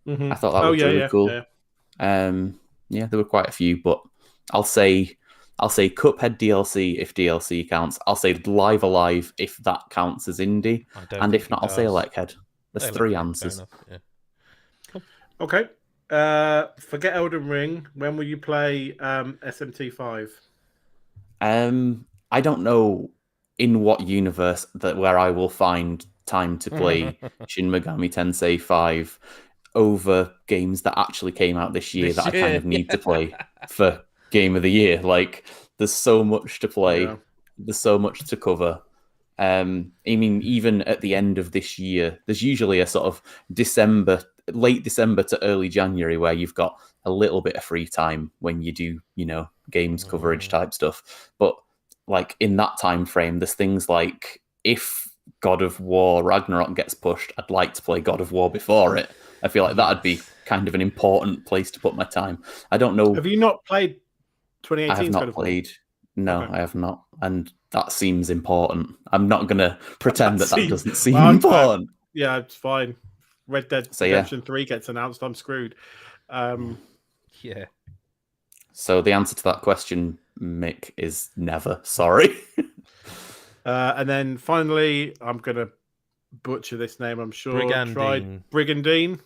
Mhm. I thought that looked really cool. Yeah. Yeah, there were quite a few, but I'll say Cuphead DLC if DLC counts. I'll say Live Alive if that counts as indie, I don't and think if not, it I'll say does. Leckhead. There's Yeah, three fair answers. enough, yeah. Okay. Forget Elden Ring. When will you play SMT5? I don't know in what universe where I will find time to play Shin Megami Tensei 5 over games that actually came out this year This that I year, kind of need to play for Game of the Year. Like, there's so much to play. Yeah. There's so much to cover. I mean, even at the end of this year, there's usually a sort of late December to early January where you've got a little bit of free time when you do, games coverage type stuff. But like in that time frame, there's things like if God of War Ragnarok gets pushed, I'd like to play God of War before it. I feel like that'd be kind of an important place to put my time. I don't know. Have you not played 2018? I have not played. No, Okay. I have not, and that seems important. I'm not going to pretend that seems- doesn't seem Well, important. Yeah, it's fine. Red Dead So, yeah. Redemption 3 gets announced. I'm screwed. Yeah. So the answer to that question, Mick, is never. Sorry. And then finally, I'm going to butcher this name, I'm sure. Brigandine. Brigandine.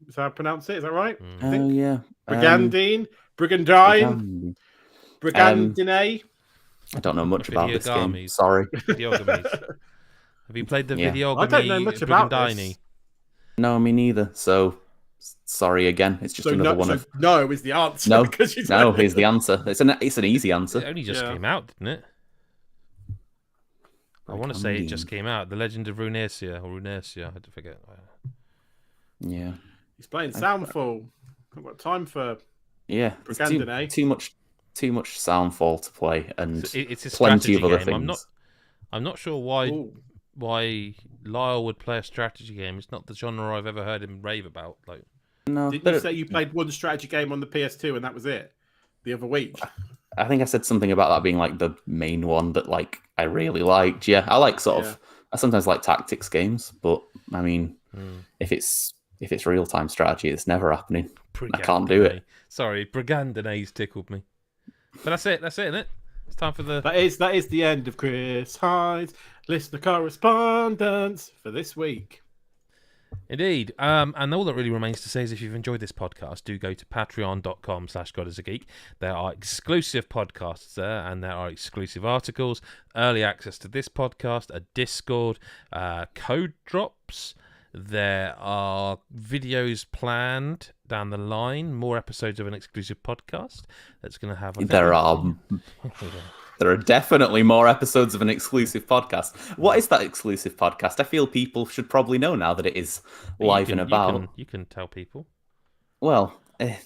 Is how I pronounce it? Is that right? I Oh think. yeah. Brigandine. Brigandine. Brigandine. I don't know much about this game. Videogames. Sorry. Videogames. Have you played the Yeah. Videogame? I don't know much about this. No, me neither. So sorry again. It's just another one of no is the answer. no. Because you No, here's the answer. It's an easy It answer. only just came out, didn't it? I want to say it just came out. The Legend of Runetercia, I had to forget. Yeah. He's playing Soundfall. I've got time for Brigandine. Too much Soundfall to play, and it's a plenty strategy of other game. things. I'm not sure why Lyle would play a strategy game. It's not the genre I've ever heard him rave about. Like, No, didn't you say you played one strategy game on the PS2 and that was it? The other week. I think I said something about that being like the main one that like I really liked. Yeah, I like I sometimes like tactics games, but I mean, if it's real time strategy, it's never happening. I can't do it. Sorry, Brigandine's tickled me. But that's it, isn't it? It's time for the. That is the end of Chris Hyde's listener correspondence for this week. Indeed. And all that really remains to say is if you've enjoyed this podcast, do go to patreon.com/GodIsAGeek. There are exclusive podcasts there, and there are exclusive articles, early access to this podcast, a Discord, code drops. There are videos planned down the line, more episodes of an exclusive podcast that's going to have... There are definitely more episodes of an exclusive podcast. What is that exclusive podcast? I feel people should probably know now that it is live and about. You can tell people. Well,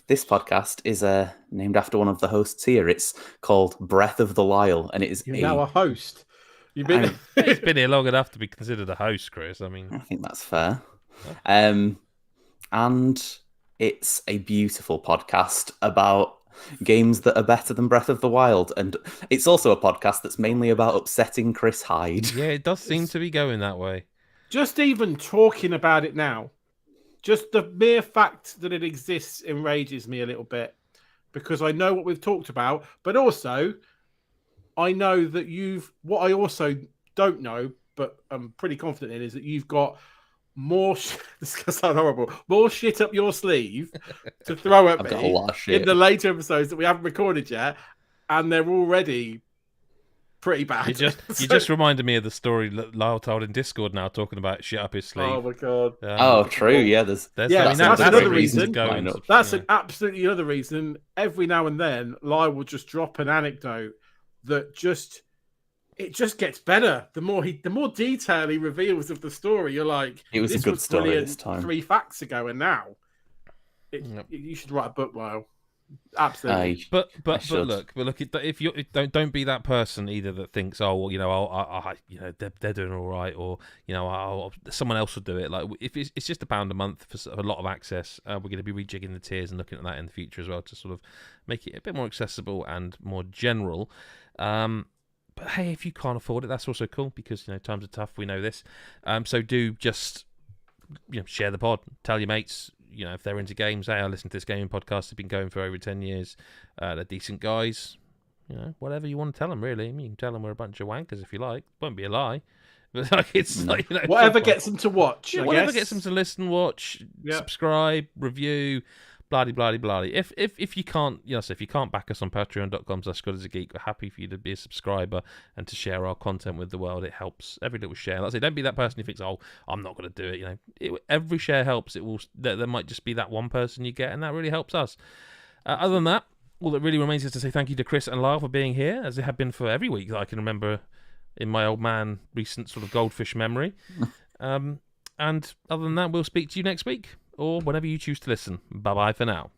this podcast is named after one of the hosts here. It's called Breath of the Lyle, and it is You're now a host. You've been... He's been here long enough to be considered a host, Chris. I mean, I think that's fair. And it's a beautiful podcast about games that are better than Breath of the Wild, and it's also a podcast that's mainly about upsetting Chris Hyde. Yeah, it does seem to be going that way. Just even talking about it now, just the mere fact that it exists enrages me a little bit, because I know what we've talked about, but also I know that what I also don't know, but I'm pretty confident in, is that you've got more this sounds horrible, more shit up your sleeve to throw at I've me got a lot of shit in the later episodes that we haven't recorded yet, and they're already pretty bad. You just reminded me of the story that Lyle told in Discord now, talking about shit up his sleeve. Oh my god. True. Yeah, that's another reason. That's an absolutely another reason. Every now and then, Lyle will just drop an anecdote that it just gets better. The more detail he reveals of the story, you're like, it was a good story this time. 3 facts ago, and now you should write a book, Lyle. Absolutely. But look, if you don't be that person either that thinks, oh well, they're doing all right, or someone else will do it. Like if it's just £1 a month for a lot of access, we're going to be rejigging the tiers and looking at that in the future as well to sort of make it a bit more accessible and more general. But hey, if you can't afford it, that's also cool, because times are tough. We know this. So do just share the pod, tell your mates. If they're into games, hey, I listen to this gaming podcast. They've been going for over 10 years. They're decent guys. Whatever you want to tell them, really. I mean, you can tell them we're a bunch of wankers if you like. Won't be a lie. But whatever gets them to watch. Whatever gets them to listen, watch, subscribe, review. Bloody. If you can't, if you can't back us on patreon.com/GodIsAGeek, we're happy for you to be a subscriber and to share our content with the world. It helps. Every little share. Like I say, don't be that person who thinks, "Oh, I'm not going to do it." Every share helps. It will. There might just be that one person you get, and that really helps us. Other than that, all that really remains is to say thank you to Chris and Lyle for being here, as they have been for every week that I can remember in my old man recent sort of goldfish memory. And other than that, we'll speak to you next week, or whenever you choose to listen. Bye-bye for now.